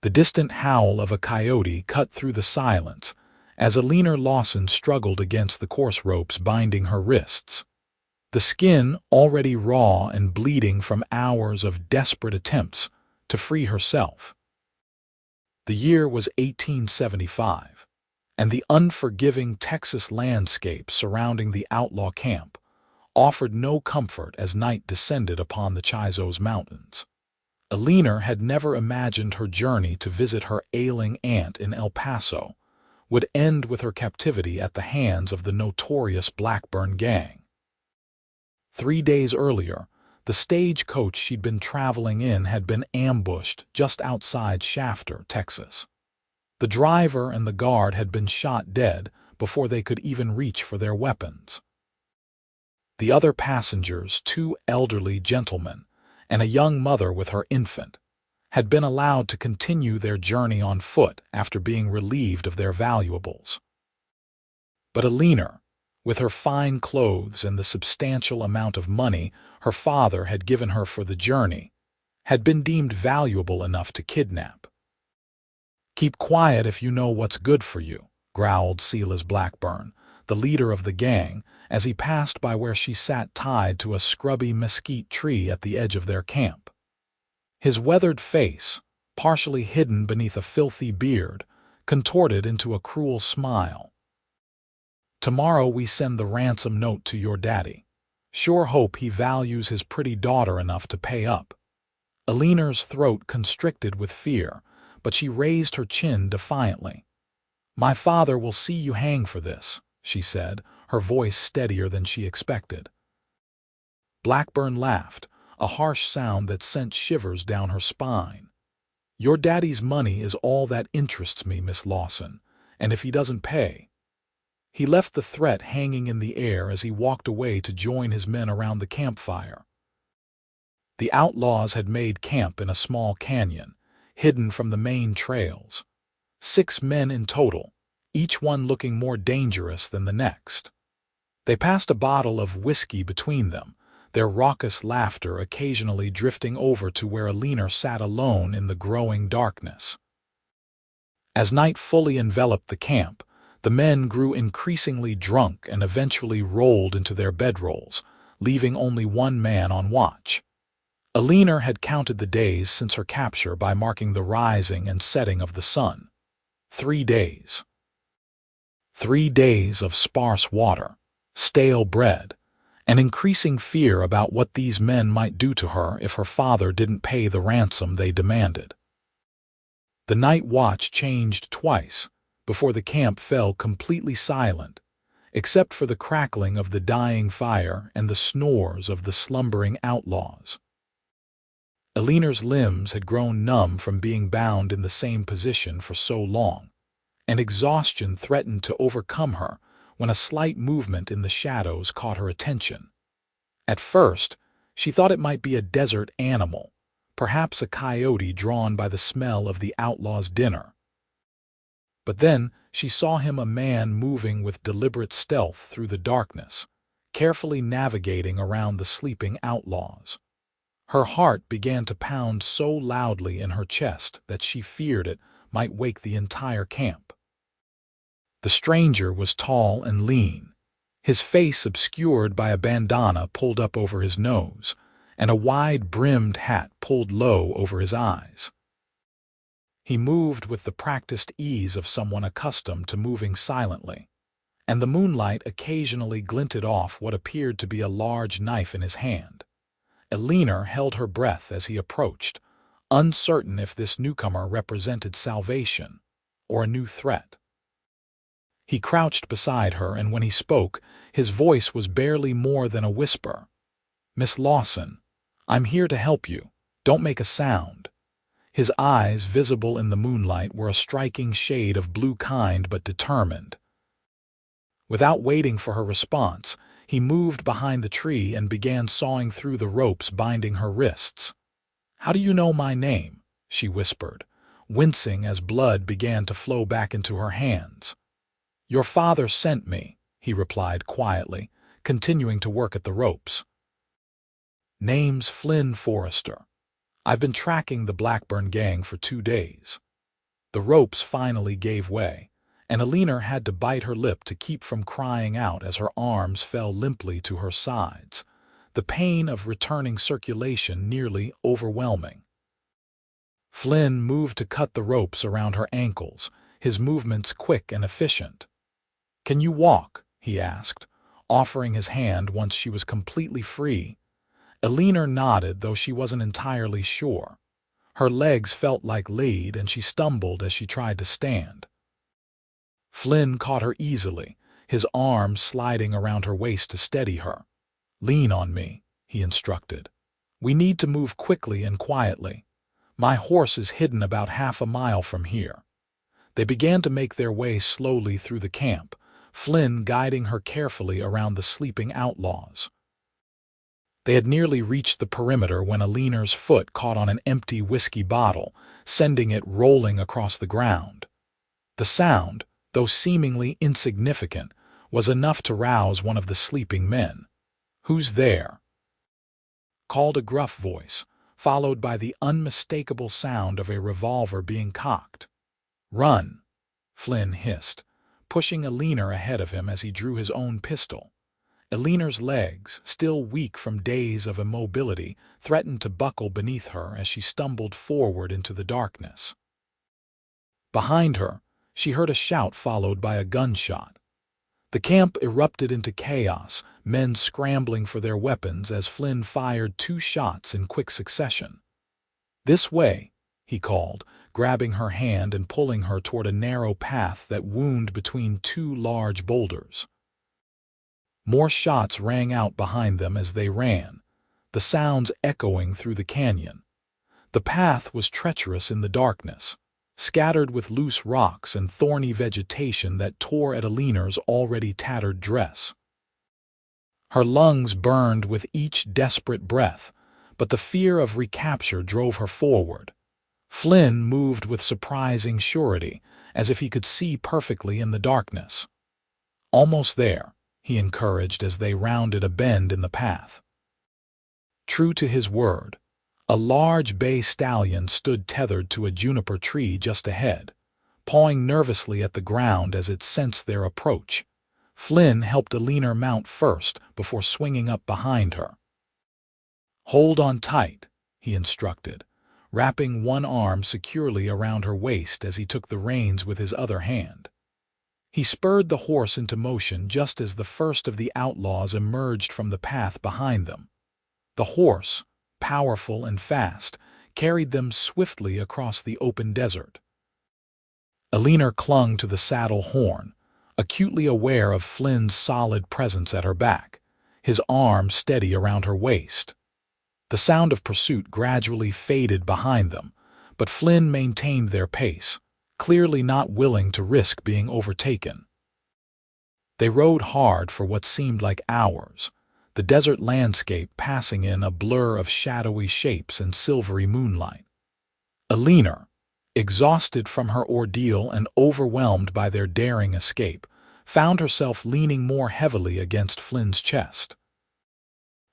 The distant howl of a coyote cut through the silence as Eleanor Lawson struggled against the coarse ropes binding her wrists. The skin already raw and bleeding from hours of desperate attempts to free herself. The year was 1875, and the unforgiving Texas landscape surrounding the outlaw camp offered no comfort as night descended upon the Chizos Mountains. Eleanor had never imagined her journey to visit her ailing aunt in El Paso would end with her captivity at the hands of the notorious Blackburn Gang. 3 days earlier, the stagecoach she'd been traveling in had been ambushed just outside Shafter, Texas. The driver and the guard had been shot dead before they could even reach for their weapons. The other passengers, 2 elderly gentlemen and a young mother with her infant, had been allowed to continue their journey on foot after being relieved of their valuables. But Eleanor, with her fine clothes and the substantial amount of money her father had given her for the journey, had been deemed valuable enough to kidnap. "Keep quiet if you know what's good for you," growled Silas Blackburn, the leader of the gang, as he passed by where she sat tied to a scrubby mesquite tree at the edge of their camp. His weathered face, partially hidden beneath a filthy beard, contorted into a cruel smile. "Tomorrow we send the ransom note to your daddy. Sure hope he values his pretty daughter enough to pay up." Eleanor's throat constricted with fear, but she raised her chin defiantly. "My father will see you hang for this," she said, her voice steadier than she expected. Blackburn laughed, a harsh sound that sent shivers down her spine. "Your daddy's money is all that interests me, Miss Lawson, and if he doesn't pay—" He left the threat hanging in the air as he walked away to join his men around the campfire. The outlaws had made camp in a small canyon, hidden from the main trails. 6 men in total, each one looking more dangerous than the next. They passed a bottle of whiskey between them, their raucous laughter occasionally drifting over to where Eleanor sat alone in the growing darkness. As night fully enveloped the camp, the men grew increasingly drunk and eventually rolled into their bedrolls, leaving only one man on watch. Eleanor had counted the days since her capture by marking the rising and setting of the sun. 3 days. 3 days of sparse water, stale bread, and increasing fear about what these men might do to her if her father didn't pay the ransom they demanded. The night watch changed twice before the camp fell completely silent, except for the crackling of the dying fire and the snores of the slumbering outlaws. Eleanor's limbs had grown numb from being bound in the same position for so long, and exhaustion threatened to overcome her when a slight movement in the shadows caught her attention. At first, she thought it might be a desert animal, perhaps a coyote drawn by the smell of the outlaw's dinner. But then she saw him, a man moving with deliberate stealth through the darkness, carefully navigating around the sleeping outlaws. Her heart began to pound so loudly in her chest that she feared it might wake the entire camp. The stranger was tall and lean, his face obscured by a bandana pulled up over his nose, and a wide-brimmed hat pulled low over his eyes. He moved with the practiced ease of someone accustomed to moving silently, and the moonlight occasionally glinted off what appeared to be a large knife in his hand. Eleanor held her breath as he approached, uncertain if this newcomer represented salvation or a new threat. He crouched beside her, and when he spoke, his voice was barely more than a whisper. "Miss Lawson, I'm here to help you. Don't make a sound." His eyes, visible in the moonlight, were a striking shade of blue, kind but determined. Without waiting for her response, he moved behind the tree and began sawing through the ropes binding her wrists. "How do you know my name?" she whispered, wincing as blood began to flow back into her hands. "Your father sent me," he replied quietly, continuing to work at the ropes. "Name's Flynn Forrester. I've been tracking the Blackburn Gang for 2 days. The ropes finally gave way, and Eleanor had to bite her lip to keep from crying out as her arms fell limply to her sides, the pain of returning circulation nearly overwhelming. Flynn moved to cut the ropes around her ankles, his movements quick and efficient. "Can you walk?" he asked, offering his hand once she was completely free. Eleanor nodded, though she wasn't entirely sure. Her legs felt like lead, and she stumbled as she tried to stand. Flynn caught her easily, his arms sliding around her waist to steady her. "Lean on me," he instructed. "We need to move quickly and quietly. My horse is hidden about half a mile from here." They began to make their way slowly through the camp, Flynn guiding her carefully around the sleeping outlaws. They had nearly reached the perimeter when Eleanor's foot caught on an empty whiskey bottle, sending it rolling across the ground. The sound, though seemingly insignificant, was enough to rouse one of the sleeping men. "Who's there?" called a gruff voice, followed by the unmistakable sound of a revolver being cocked. "Run," Flynn hissed, pushing Eleanor ahead of him as he drew his own pistol. Eleanor's legs, still weak from days of immobility, threatened to buckle beneath her as she stumbled forward into the darkness. Behind her, she heard a shout followed by a gunshot. The camp erupted into chaos, men scrambling for their weapons as Flynn fired 2 shots in quick succession. "This way," he called, grabbing her hand and pulling her toward a narrow path that wound between 2 large boulders. More shots rang out behind them as they ran, the sounds echoing through the canyon. The path was treacherous in the darkness, scattered with loose rocks and thorny vegetation that tore at Eleanor's already tattered dress. Her lungs burned with each desperate breath, but the fear of recapture drove her forward. Flynn moved with surprising surety, as if he could see perfectly in the darkness. "Almost there," he encouraged as they rounded a bend in the path. True to his word, a large bay stallion stood tethered to a juniper tree just ahead, pawing nervously at the ground as it sensed their approach. Flynn helped Eleanor mount first before swinging up behind her. "Hold on tight," he instructed, wrapping one arm securely around her waist as he took the reins with his other hand. He spurred the horse into motion just as the first of the outlaws emerged from the path behind them. The horse, powerful and fast, carried them swiftly across the open desert. Eleanor clung to the saddle horn, acutely aware of Flynn's solid presence at her back, his arm steady around her waist. The sound of pursuit gradually faded behind them, but Flynn maintained their pace, clearly not willing to risk being overtaken. They rode hard for what seemed like hours, the desert landscape passing in a blur of shadowy shapes and silvery moonlight. Eleanor, exhausted from her ordeal and overwhelmed by their daring escape, found herself leaning more heavily against Flynn's chest.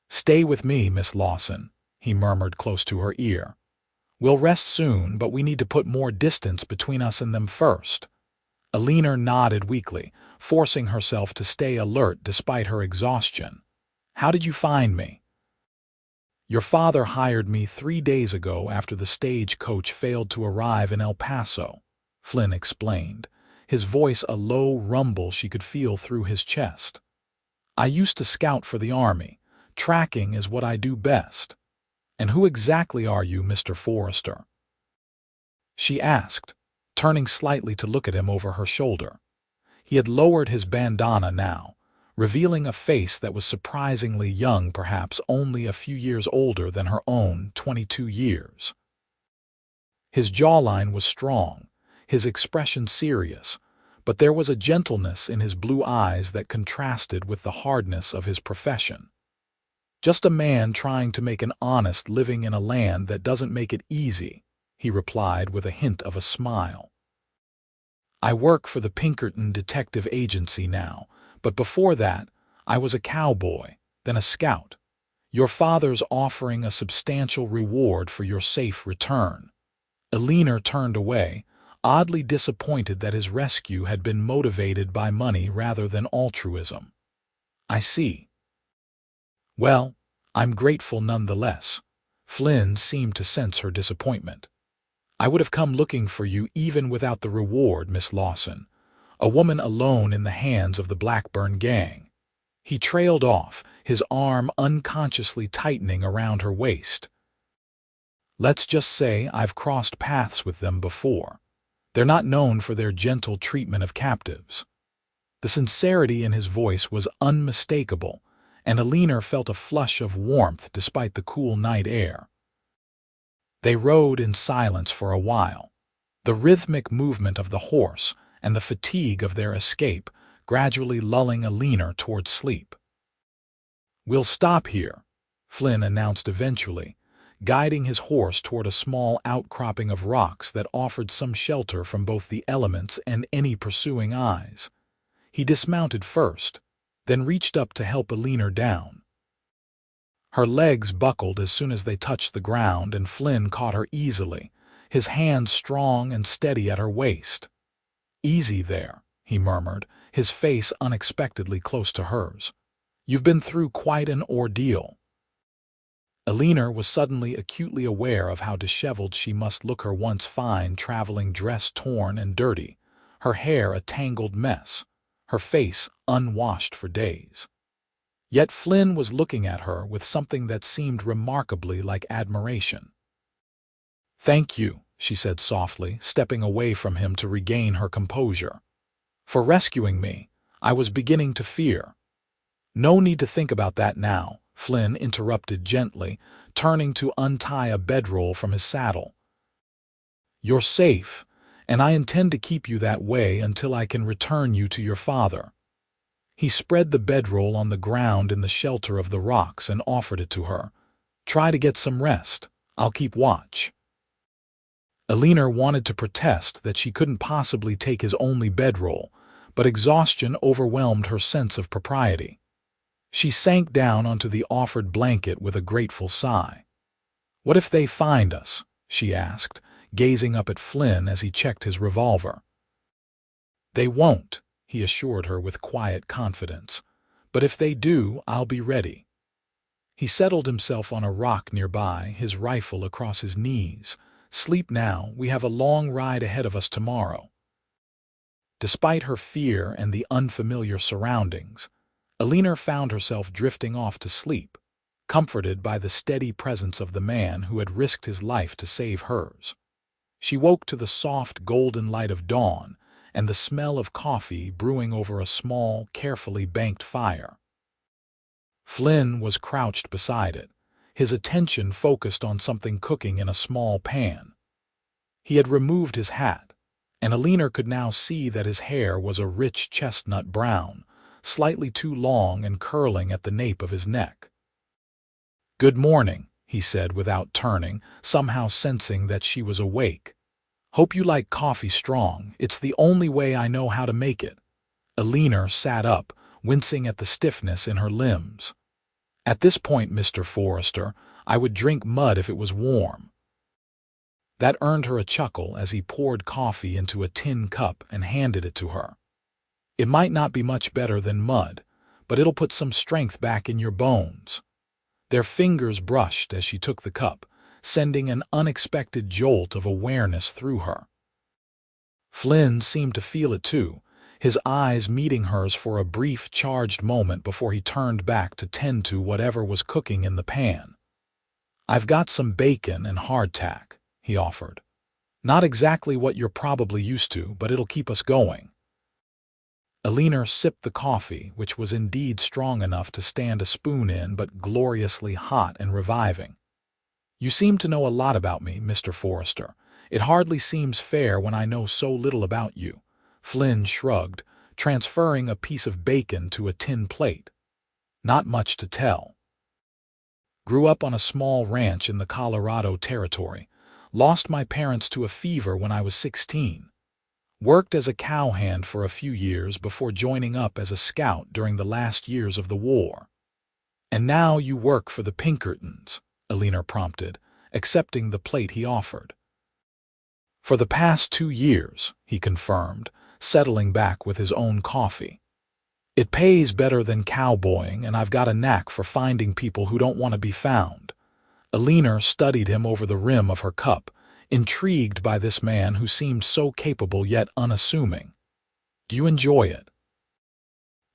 "Stay with me, Miss Lawson," he murmured close to her ear. "We'll rest soon, but we need to put more distance between us and them first." Eleanor nodded weakly, forcing herself to stay alert despite her exhaustion. "How did you find me?" "Your father hired me 3 days ago after the stagecoach failed to arrive in El Paso," Flynn explained, his voice a low rumble she could feel through his chest. "I used to scout for the army. Tracking is what I do best." "And who exactly are you, Mr. Forrester?" she asked, turning slightly to look at him over her shoulder. He had lowered his bandana now, revealing a face that was surprisingly young, perhaps only a few years older than her own 22 years. His jawline was strong, his expression serious, but there was a gentleness in his blue eyes that contrasted with the hardness of his profession. "Just a man trying to make an honest living in a land that doesn't make it easy," he replied with a hint of a smile. "I work for the Pinkerton Detective Agency now, but before that, I was a cowboy, then a scout. Your father's offering a substantial reward for your safe return." Eleanor turned away, oddly disappointed that his rescue had been motivated by money rather than altruism. "I see. Well, I'm grateful nonetheless." Flynn seemed to sense her disappointment. "I would have come looking for you even without the reward, Miss Lawson. A woman alone in the hands of the Blackburn Gang." He trailed off, his arm unconsciously tightening around her waist. "Let's just say I've crossed paths with them before. They're not known for their gentle treatment of captives." The sincerity in his voice was unmistakable, and Eleanor felt a flush of warmth despite the cool night air. They rode in silence for a while, the rhythmic movement of the horse and the fatigue of their escape gradually lulling Eleanor toward sleep. "We'll stop here," Flynn announced eventually, guiding his horse toward a small outcropping of rocks that offered some shelter from both the elements and any pursuing eyes. He dismounted first, then reached up to help Eleanor down. Her legs buckled as soon as they touched the ground, and Flynn caught her easily, his hands strong and steady at her waist. "Easy there," he murmured, his face unexpectedly close to hers. "You've been through quite an ordeal." Eleanor was suddenly acutely aware of how disheveled she must look, her once fine traveling dress torn and dirty, her hair a tangled mess, her face unwashed for days. Yet Flynn was looking at her with something that seemed remarkably like admiration. "Thank you," she said softly, stepping away from him to regain her composure. "For rescuing me. I was beginning to fear." "No need to think about that now," Flynn interrupted gently, turning to untie a bedroll from his saddle. "You're safe, and I intend to keep you that way until I can return you to your father." He spread the bedroll on the ground in the shelter of the rocks and offered it to her. "Try to get some rest. I'll keep watch." Eleanor wanted to protest that she couldn't possibly take his only bedroll, but exhaustion overwhelmed her sense of propriety. She sank down onto the offered blanket with a grateful sigh. "What if they find us?" she asked, gazing up at Flynn as he checked his revolver. "They won't," he assured her with quiet confidence. "But if they do, I'll be ready." He settled himself on a rock nearby, his rifle across his knees. "Sleep now, we have a long ride ahead of us tomorrow." Despite her fear and the unfamiliar surroundings, Eleanor found herself drifting off to sleep, comforted by the steady presence of the man who had risked his life to save hers. She woke to the soft golden light of dawn and the smell of coffee brewing over a small, carefully banked fire. Flynn was crouched beside it, his attention focused on something cooking in a small pan. He had removed his hat, and Eleanor could now see that his hair was a rich chestnut brown, slightly too long and curling at the nape of his neck. "Good morning," he said without turning, somehow sensing that she was awake. "Hope you like coffee strong. It's the only way I know how to make it." Eleanor sat up, wincing at the stiffness in her limbs. "At this point, Mr. Forrester, I would drink mud if it was warm." That earned her a chuckle as he poured coffee into a tin cup and handed it to her. "It might not be much better than mud, but it'll put some strength back in your bones." Their fingers brushed as she took the cup, sending an unexpected jolt of awareness through her. Flynn seemed to feel it too, his eyes meeting hers for a brief, charged moment before he turned back to tend to whatever was cooking in the pan. "I've got some bacon and hardtack," he offered. "Not exactly what you're probably used to, but it'll keep us going." Eleanor sipped the coffee, which was indeed strong enough to stand a spoon in, but gloriously hot and reviving. "You seem to know a lot about me, Mr. Forrester. It hardly seems fair when I know so little about you." Flynn shrugged, transferring a piece of bacon to a tin plate. "Not much to tell. Grew up on a small ranch in the Colorado Territory. Lost my parents to a fever when I was 16. Worked as a cowhand for a few years before joining up as a scout during the last years of the war." "And now you work for the Pinkertons," Eleanor prompted, accepting the plate he offered. For the past 2 years, he confirmed, settling back with his own coffee. It pays better than cowboying, and I've got a knack for finding people who don't want to be found. Eleanor studied him over the rim of her cup, intrigued by this man who seemed so capable yet unassuming. Do you enjoy it?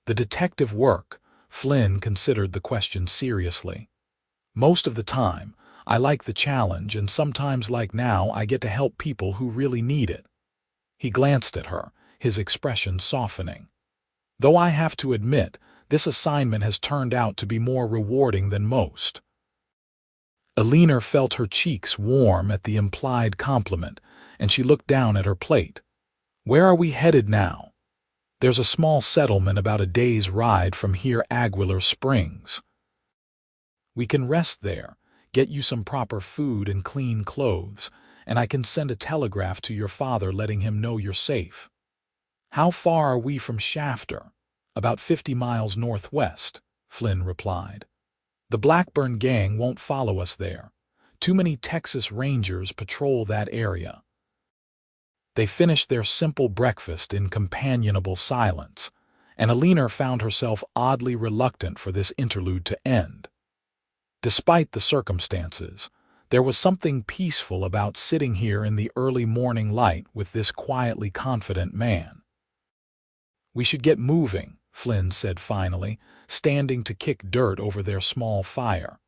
The detective work, Flynn considered the question seriously. Most of the time, I like the challenge, and sometimes, like now, I get to help people who really need it. He glanced at her, his expression softening. Though I have to admit, this assignment has turned out to be more rewarding than most. Eleanor felt her cheeks warm at the implied compliment, and she looked down at her plate. Where are we headed now? There's a small settlement about a day's ride from here, Aguilar Springs. We can rest there, get you some proper food and clean clothes, and I can send a telegraph to your father letting him know you're safe. How far are we from Shafter? About 50 miles northwest, Flynn replied. The Blackburn Gang won't follow us there. Too many Texas Rangers patrol that area. They finished their simple breakfast in companionable silence, and Eleanor found herself oddly reluctant for this interlude to end. Despite the circumstances, there was something peaceful about sitting here in the early morning light with this quietly confident man. We should get moving, Flynn said finally, standing to kick dirt over their small fire.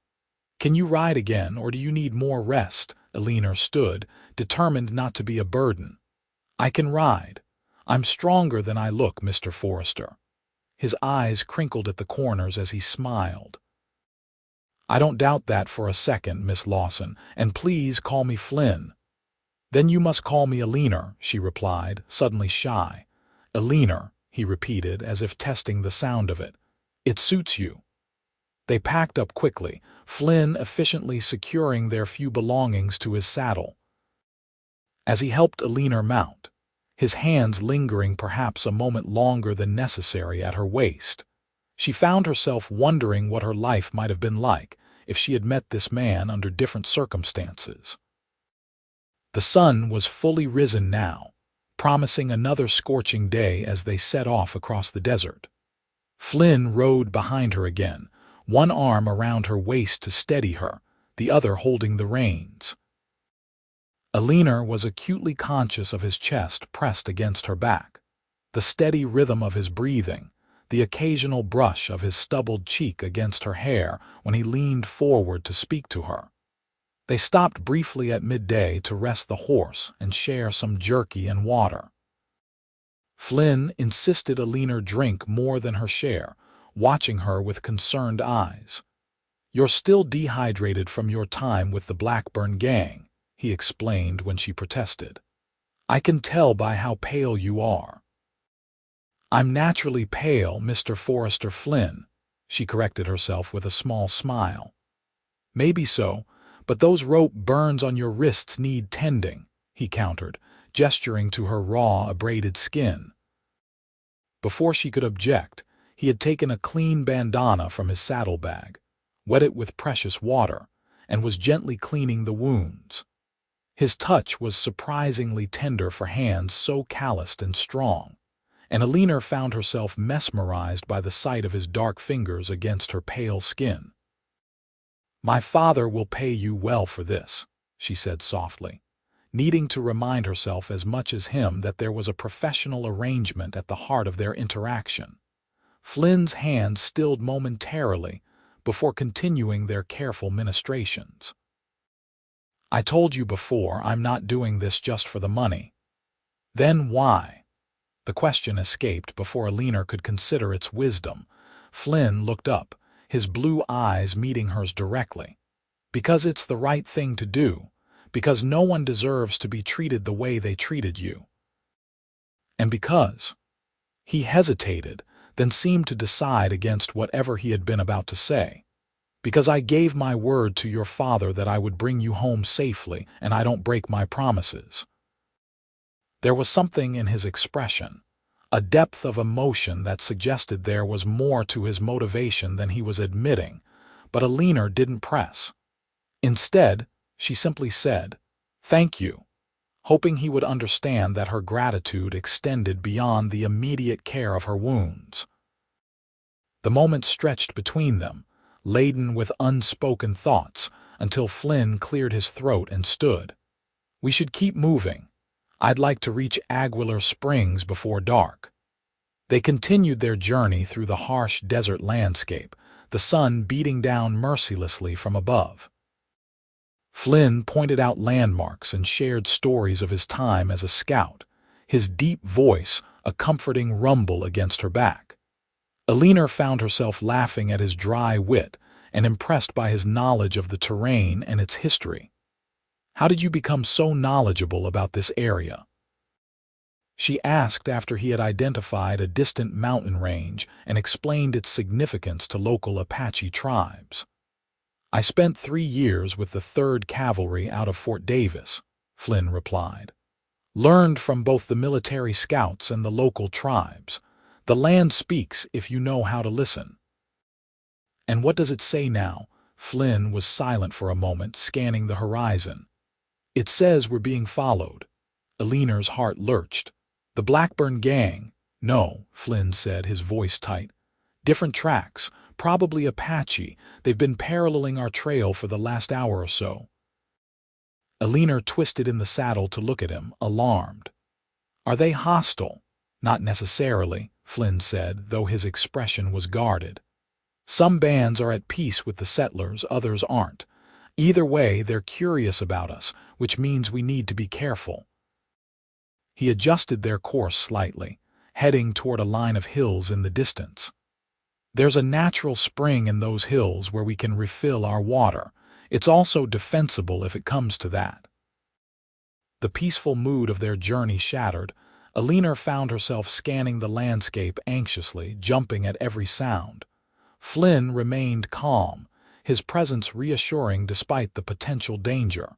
Can you ride again, or do you need more rest? Eleanor stood, determined not to be a burden. I can ride. I'm stronger than I look, Mr. Forrester. His eyes crinkled at the corners as he smiled. I don't doubt that for a second, Miss Lawson, and please call me Flynn. Then you must call me Eleanor, she replied, suddenly shy. Eleanor, he repeated, as if testing the sound of it. It suits you. They packed up quickly, Flynn efficiently securing their few belongings to his saddle. As he helped Eleanor mount, his hands lingering perhaps a moment longer than necessary at her waist, she found herself wondering what her life might have been like if she had met this man under different circumstances. The sun was fully risen now, promising another scorching day as they set off across the desert. Flynn rode behind her again, one arm around her waist to steady her, the other holding the reins. Eleanor was acutely conscious of his chest pressed against her back, the steady rhythm of his breathing, the occasional brush of his stubbled cheek against her hair when he leaned forward to speak to her. They stopped briefly at midday to rest the horse and share some jerky and water. Flynn insisted Eleanor drink more than her share, watching her with concerned eyes. You're still dehydrated from your time with the Blackburn Gang, he explained when she protested. I can tell by how pale you are. I'm naturally pale, Mr. Forrester Flynn, she corrected herself with a small smile. Maybe so, but those rope burns on your wrists need tending, he countered, gesturing to her raw, abraded skin. Before she could object, he had taken a clean bandana from his saddlebag, wet it with precious water, and was gently cleaning the wounds. His touch was surprisingly tender for hands so calloused and strong, and Eleanor found herself mesmerized by the sight of his dark fingers against her pale skin. My father will pay you well for this, she said softly, needing to remind herself as much as him that there was a professional arrangement at the heart of their interaction. Flynn's hand stilled momentarily before continuing their careful ministrations. I told you before I'm not doing this just for the money. Then why? The question escaped before Eleanor could consider its wisdom. Flynn looked up, his blue eyes meeting hers directly. Because it's the right thing to do, because no one deserves to be treated the way they treated you. And because. He hesitated, then seemed to decide against whatever he had been about to say. Because I gave my word to your father that I would bring you home safely, and I don't break my promises. There was something in his expression, a depth of emotion that suggested there was more to his motivation than he was admitting, but Eleanor didn't press. Instead, she simply said, "Thank you," hoping he would understand that her gratitude extended beyond the immediate care of her wounds. The moment stretched between them, laden with unspoken thoughts, until Flynn cleared his throat and stood. "We should keep moving. I'd like to reach Aguilar Springs before dark." They continued their journey through the harsh desert landscape, the sun beating down mercilessly from above. Flynn pointed out landmarks and shared stories of his time as a scout, his deep voice a comforting rumble against her back. Eleanor found herself laughing at his dry wit and impressed by his knowledge of the terrain and its history. "How did you become so knowledgeable about this area?" she asked after he had identified a distant mountain range and explained its significance to local Apache tribes. "I spent 3 years with the 3rd Cavalry out of Fort Davis," Flynn replied. "Learned from both the military scouts and the local tribes. The land speaks if you know how to listen." "And what does it say now?" Flynn was silent for a moment, scanning the horizon. "It says we're being followed." Eleanor's heart lurched. "The Blackburn Gang?" "No," Flynn said, his voice tight. "Different tracks, probably Apache. They've been paralleling our trail for the last hour or so." Eleanor twisted in the saddle to look at him, alarmed. "Are they hostile?" "Not necessarily," Flynn said, though his expression was guarded. "Some bands are at peace with the settlers, others aren't. Either way, they're curious about us, which means we need to be careful." He adjusted their course slightly, heading toward a line of hills in the distance. "There's a natural spring in those hills where we can refill our water. It's also defensible if it comes to that." The peaceful mood of their journey shattered, Eleanor found herself scanning the landscape anxiously, jumping at every sound. Flynn remained calm, his presence reassuring despite the potential danger.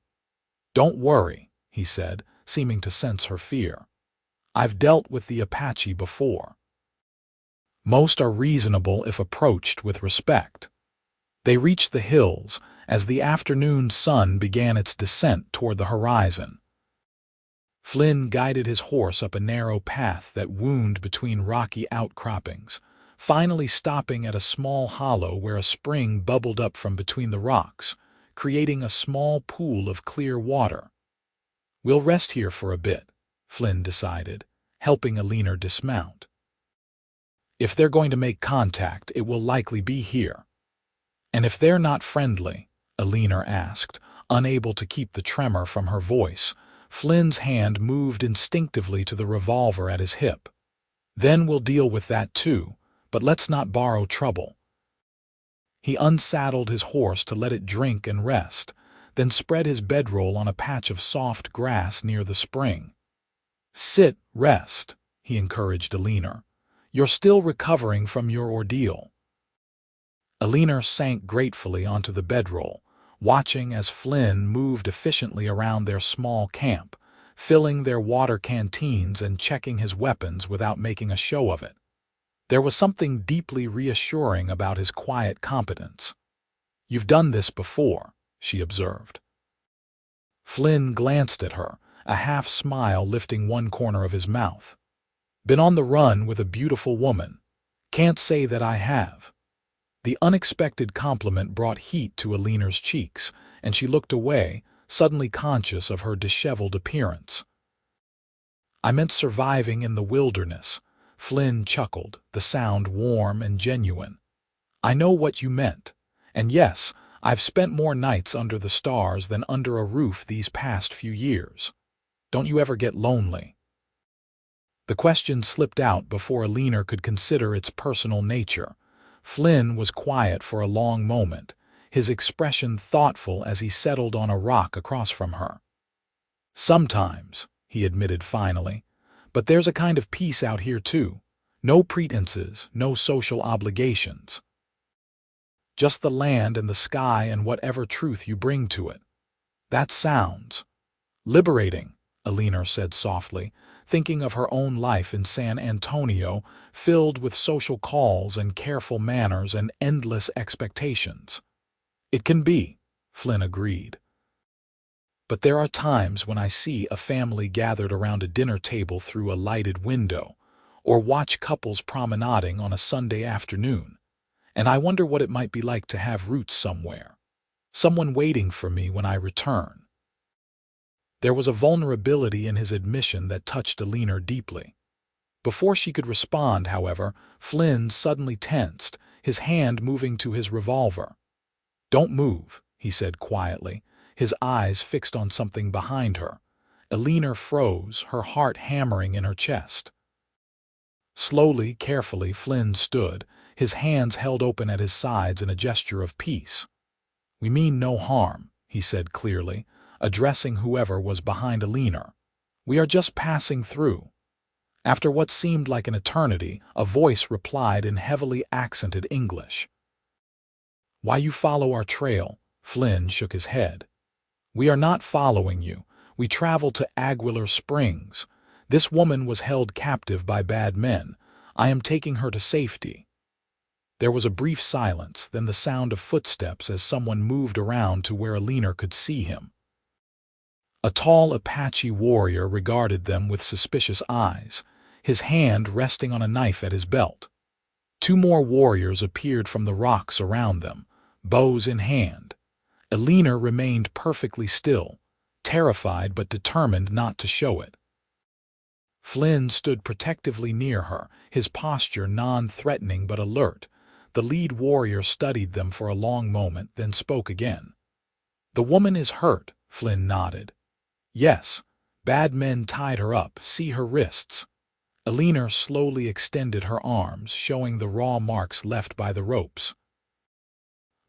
"Don't worry," he said, seeming to sense her fear. "I've dealt with the Apache before. Most are reasonable if approached with respect." They reached the hills as the afternoon sun began its descent toward the horizon. Flynn guided his horse up a narrow path that wound between rocky outcroppings, finally stopping at a small hollow where a spring bubbled up from between the rocks, creating a small pool of clear water. "We'll rest here for a bit," Flynn decided, helping Eleanor dismount. "If they're going to make contact, it will likely be here." "And if they're not friendly?" Eleanor asked, unable to keep the tremor from her voice. Flynn's hand moved instinctively to the revolver at his hip. "Then we'll deal with that too, but let's not borrow trouble." He unsaddled his horse to let it drink and rest, then spread his bedroll on a patch of soft grass near the spring. "Sit, rest," he encouraged Eleanor. "You're still recovering from your ordeal." Eleanor sank gratefully onto the bedroll, watching as Flynn moved efficiently around their small camp, filling their water canteens and checking his weapons without making a show of it. There was something deeply reassuring about his quiet competence. "You've done this before," she observed. Flynn glanced at her, a half-smile lifting one corner of his mouth. "Been on the run with a beautiful woman. Can't say that I have." The unexpected compliment brought heat to Eleanor's cheeks, and she looked away, suddenly conscious of her disheveled appearance. "I meant surviving in the wilderness," Flynn chuckled, the sound warm and genuine. "I know what you meant. And yes, I've spent more nights under the stars than under a roof these past few years. Don't you ever get lonely?" The question slipped out before Eleanor could consider its personal nature. Flynn was quiet for a long moment, his expression thoughtful as he settled on a rock across from her. "Sometimes," he admitted finally, "but there's a kind of peace out here too. No pretenses, no social obligations. Just the land and the sky and whatever truth you bring to it." "That sounds liberating," Eleanor said softly, thinking of her own life in San Antonio, filled with social calls and careful manners and endless expectations. "It can be," Flynn agreed. but there are times when I see a family gathered around a dinner table through a lighted window, or watch couples promenading on a Sunday afternoon, and I wonder what it might be like to have roots somewhere, someone waiting for me when I return. There was a vulnerability in his admission that touched Eleanor deeply. Before she could respond, however, Flynn suddenly tensed, his hand moving to his revolver. "Don't move," he said quietly, his eyes fixed on something behind her. Eleanor froze, her heart hammering in her chest. Slowly, carefully, Flynn stood, his hands held open at his sides in a gesture of peace. "We mean no harm," he said clearly, addressing whoever was behind Eleanor. "We are just passing through." After what seemed like an eternity, a voice replied in heavily accented English. "Why you follow our trail?" Flynn shook his head. "We are not following you. We travel to Aguilar Springs. This woman was held captive by bad men. I am taking her to safety." There was a brief silence, then the sound of footsteps as someone moved around to where Eleanor could see him. A tall Apache warrior regarded them with suspicious eyes, his hand resting on a knife at his belt. Two more warriors appeared from the rocks around them, bows in hand. Eleanor remained perfectly still, terrified but determined not to show it. Flynn stood protectively near her, his posture non-threatening but alert. The lead warrior studied them for a long moment, then spoke again. "The woman is hurt," Flynn nodded. "Yes, bad men tied her up, see her wrists." Eleanor slowly extended her arms, showing the raw marks left by the ropes.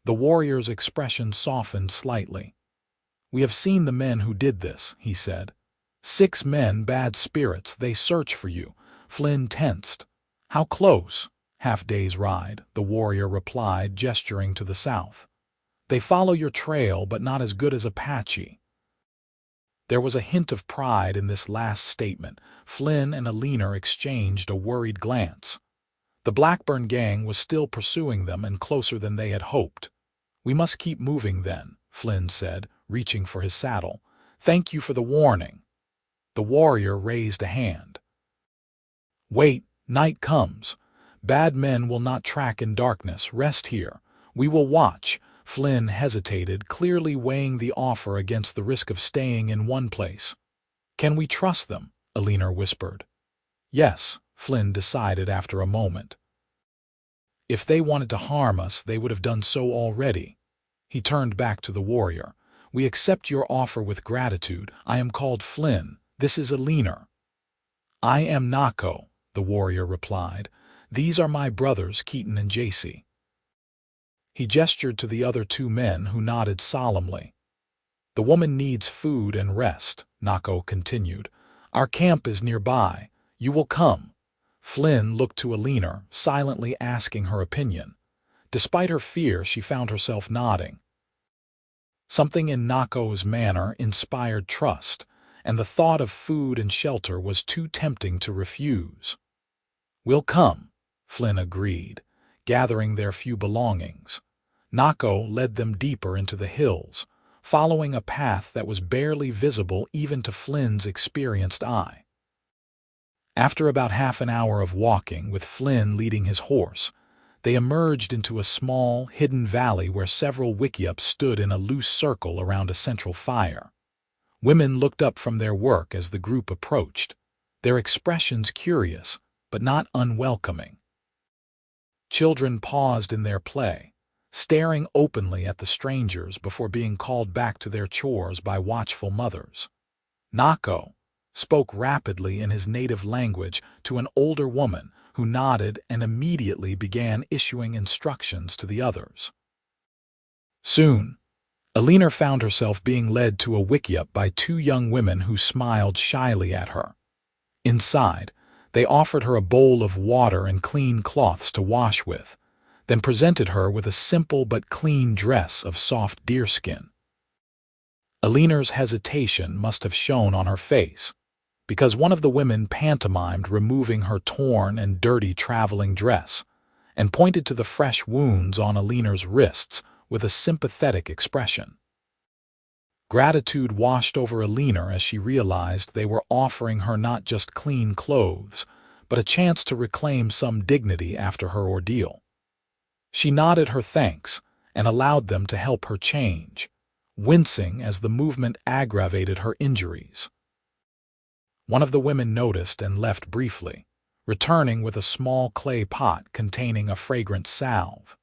The warrior's expression softened slightly. "We have seen the men who did this," he said. "6 men, bad spirits, they search for you." Flynn tensed. "How close?" "Half-day's ride," the warrior replied, gesturing to the south. "They follow your trail, but not as good as Apache." There was a hint of pride in this last statement. Flynn and Eleanor exchanged a worried glance. The Blackburn Gang was still pursuing them and closer than they had hoped. "We must keep moving then," Flynn said, reaching for his saddle. "Thank you for the warning." The warrior raised a hand. "Wait, night comes. Bad men will not track in darkness. Rest here. We will watch." Flynn hesitated, clearly weighing the offer against the risk of staying in one place. "Can we trust them?" Eleanor whispered. "Yes," Flynn decided after a moment. "If they wanted to harm us, they would have done so already." He turned back to the warrior. "We accept your offer with gratitude. I am called Flynn. This is Eleanor." "I am Nako," the warrior replied. "These are my brothers, Keaton and JC." He gestured to the other 2 men, who nodded solemnly. "The woman needs food and rest," Nako continued. "Our camp is nearby. You will come." Flynn looked to Eleanor, silently asking her opinion. Despite her fear, she found herself nodding. Something in Nako's manner inspired trust, and the thought of food and shelter was too tempting to refuse. "We'll come," Flynn agreed, gathering their few belongings. Nako led them deeper into the hills, following a path that was barely visible even to Flynn's experienced eye. After about half an hour of walking, with Flynn leading his horse, they emerged into a small, hidden valley where several wickiups stood in a loose circle around a central fire. Women looked up from their work as the group approached, their expressions curious, but not unwelcoming. Children paused in their play, staring openly at the strangers before being called back to their chores by watchful mothers. Nako spoke rapidly in his native language to an older woman who nodded and immediately began issuing instructions to the others. Soon, Eleanor found herself being led to a wickiup by 2 young women who smiled shyly at her. Inside, they offered her a bowl of water and clean cloths to wash with, then presented her with a simple but clean dress of soft deerskin. Eleanor's hesitation must have shown on her face, because one of the women pantomimed removing her torn and dirty traveling dress and pointed to the fresh wounds on Eleanor's wrists with a sympathetic expression. Gratitude washed over Eleanor as she realized they were offering her not just clean clothes, but a chance to reclaim some dignity after her ordeal. She nodded her thanks and allowed them to help her change, wincing as the movement aggravated her injuries. One of the women noticed and left briefly, returning with a small clay pot containing a fragrant salve.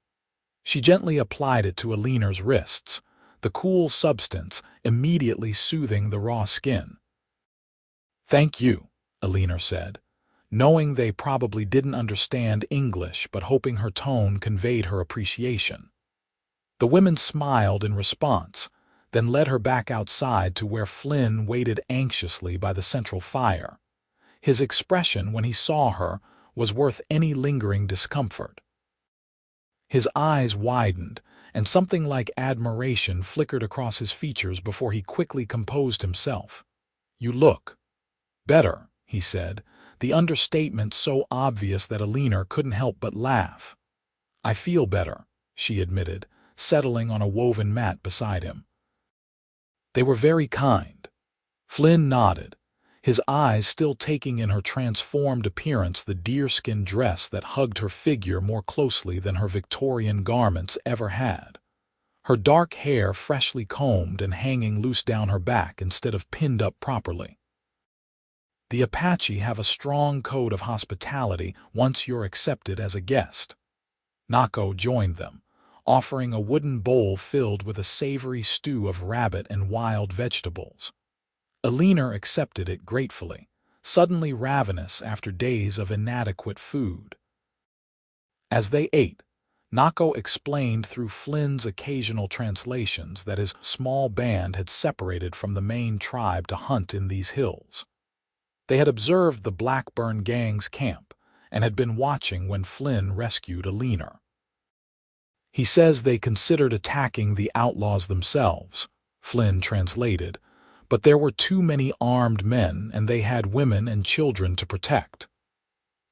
She gently applied it to Eleanor's wrists, the cool substance immediately soothing the raw skin. "Thank you," Eleanor said, knowing they probably didn't understand English but hoping her tone conveyed her appreciation. The women smiled in response, then led her back outside to where Flynn waited anxiously by the central fire. His expression when he saw her was worth any lingering discomfort. His eyes widened, and something like admiration flickered across his features before he quickly composed himself. "You look better," he said, the understatement so obvious that Eleanor couldn't help but laugh. "I feel better," she admitted, settling on a woven mat beside him. "They were very kind." Flynn nodded, his eyes still taking in her transformed appearance, the deerskin dress that hugged her figure more closely than her Victorian garments ever had. Her dark hair freshly combed and hanging loose down her back instead of pinned up properly. "The Apache have a strong code of hospitality once you're accepted as a guest." Nako joined them, offering a wooden bowl filled with a savory stew of rabbit and wild vegetables. Eleanor accepted it gratefully, suddenly ravenous after days of inadequate food. As they ate, Nako explained through Flynn's occasional translations that his small band had separated from the main tribe to hunt in these hills. They had observed the Blackburn Gang's camp and had been watching when Flynn rescued Eleanor. "He says they considered attacking the outlaws themselves," Flynn translated, "but there were too many armed men and they had women and children to protect."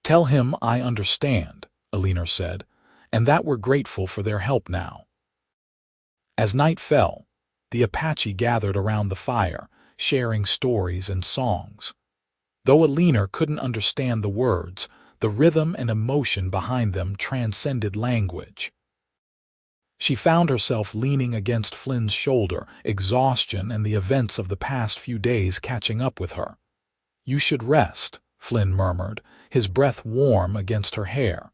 "Tell him I understand," Eleanor said, "and that we're grateful for their help now." As night fell, the Apache gathered around the fire, sharing stories and songs. Though Eleanor couldn't understand the words, the rhythm and emotion behind them transcended language. She found herself leaning against Flynn's shoulder, exhaustion and the events of the past few days catching up with her. "You should rest," Flynn murmured, his breath warm against her hair.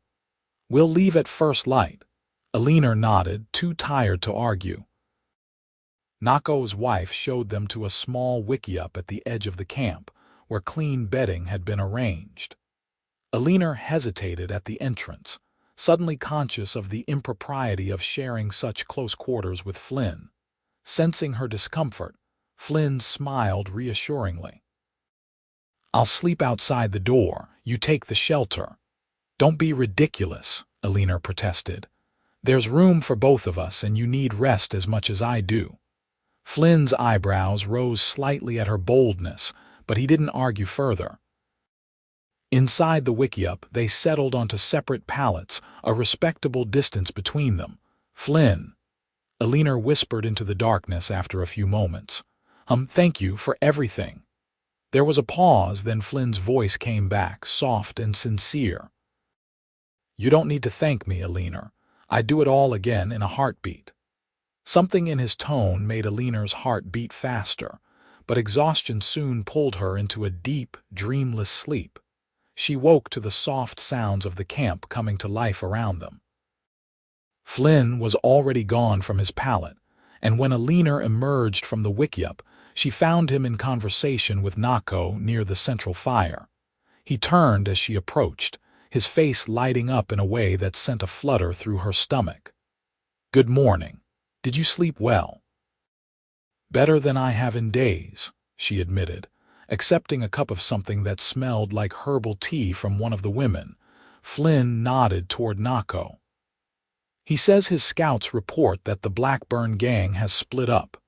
"We'll leave at first light." Eleanor nodded, too tired to argue. Nako's wife showed them to a small wickiup at the edge of the camp, where clean bedding had been arranged. Eleanor hesitated at the entrance, suddenly conscious of the impropriety of sharing such close quarters with Flynn. Sensing her discomfort, Flynn smiled reassuringly. "I'll sleep outside the door, you take the shelter." "Don't be ridiculous," Eleanor protested. "There's room for both of us and you need rest as much as I do." Flynn's eyebrows rose slightly at her boldness, but he didn't argue further. Inside the wickiup, they settled onto separate pallets, a respectable distance between them. "Flynn," Eleanor whispered into the darkness after a few moments. Thank you for everything." There was a pause, then Flynn's voice came back, soft and sincere. "You don't need to thank me, Eleanor. I'd do it all again in a heartbeat." Something in his tone made Eleanor's heart beat faster, but exhaustion soon pulled her into a deep, dreamless sleep. She woke to the soft sounds of the camp coming to life around them. Flynn was already gone from his pallet, and when Eleanor emerged from the wickiup, she found him in conversation with Nako near the central fire. He turned as she approached, his face lighting up in a way that sent a flutter through her stomach. "Good morning. Did you sleep well?" "Better than I have in days," she admitted, accepting a cup of something that smelled like herbal tea from one of the women. Flynn nodded toward Nako. "He says his scouts report that the Blackburn Gang has split up.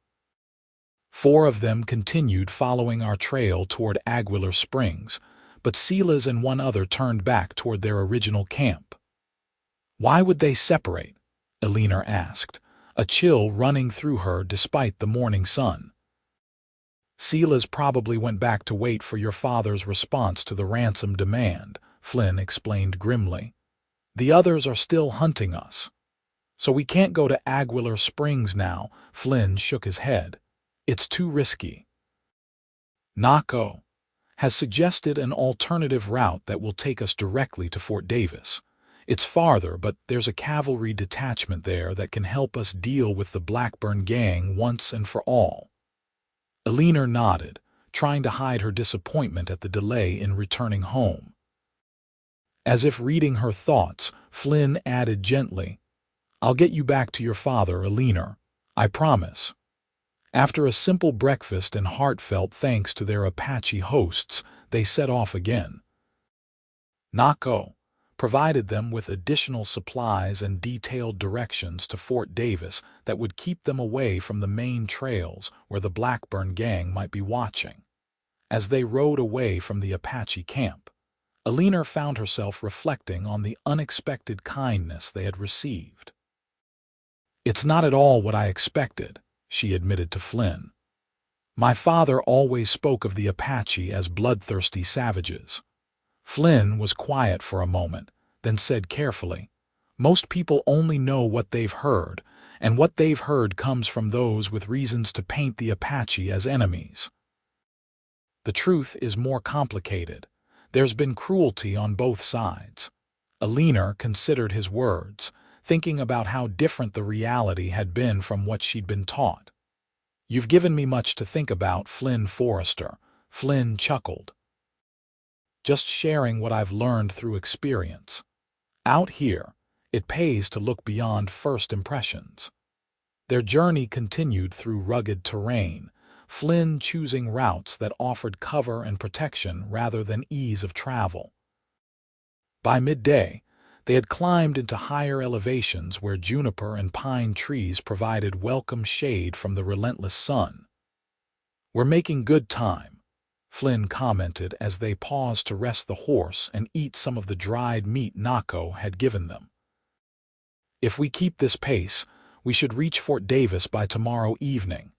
4 of them continued following our trail toward Aguilar Springs, but Silas and 1 other turned back toward their original camp." "Why would they separate?" Eleanor asked, a chill running through her despite the morning sun. Silas probably went back to wait for your father's response to the ransom demand, Flynn explained grimly. The others are still hunting us. So we can't go to Aguilar Springs now, Flynn shook his head. It's too risky. Nako has suggested an alternative route that will take us directly to Fort Davis. It's farther, but there's a cavalry detachment there that can help us deal with the Blackburn Gang once and for all. Eleanor nodded, trying to hide her disappointment at the delay in returning home. As if reading her thoughts, Flynn added gently, I'll get you back to your father, Eleanor. I promise. After a simple breakfast and heartfelt thanks to their Apache hosts, they set off again. Nako provided them with additional supplies and detailed directions to Fort Davis that would keep them away from the main trails where the Blackburn Gang might be watching. As they rode away from the Apache camp, Eleanor found herself reflecting on the unexpected kindness they had received. It's not at all what I expected, she admitted to Flynn. My father always spoke of the Apache as bloodthirsty savages. Flynn was quiet for a moment, then said carefully, most people only know what they've heard, and what they've heard comes from those with reasons to paint the Apache as enemies. The truth is more complicated. There's been cruelty on both sides. Eleanor considered his words, thinking about how different the reality had been from what she'd been taught. You've given me much to think about, Flynn Forrester. Flynn chuckled. Just sharing what I've learned through experience. Out here, it pays to look beyond first impressions. Their journey continued through rugged terrain, Flynn choosing routes that offered cover and protection rather than ease of travel. By midday, they had climbed into higher elevations where juniper and pine trees provided welcome shade from the relentless sun. We're making good time, Flynn commented as they paused to rest the horse and eat some of the dried meat Nako had given them. If we keep this pace, we should reach Fort Davis by tomorrow evening.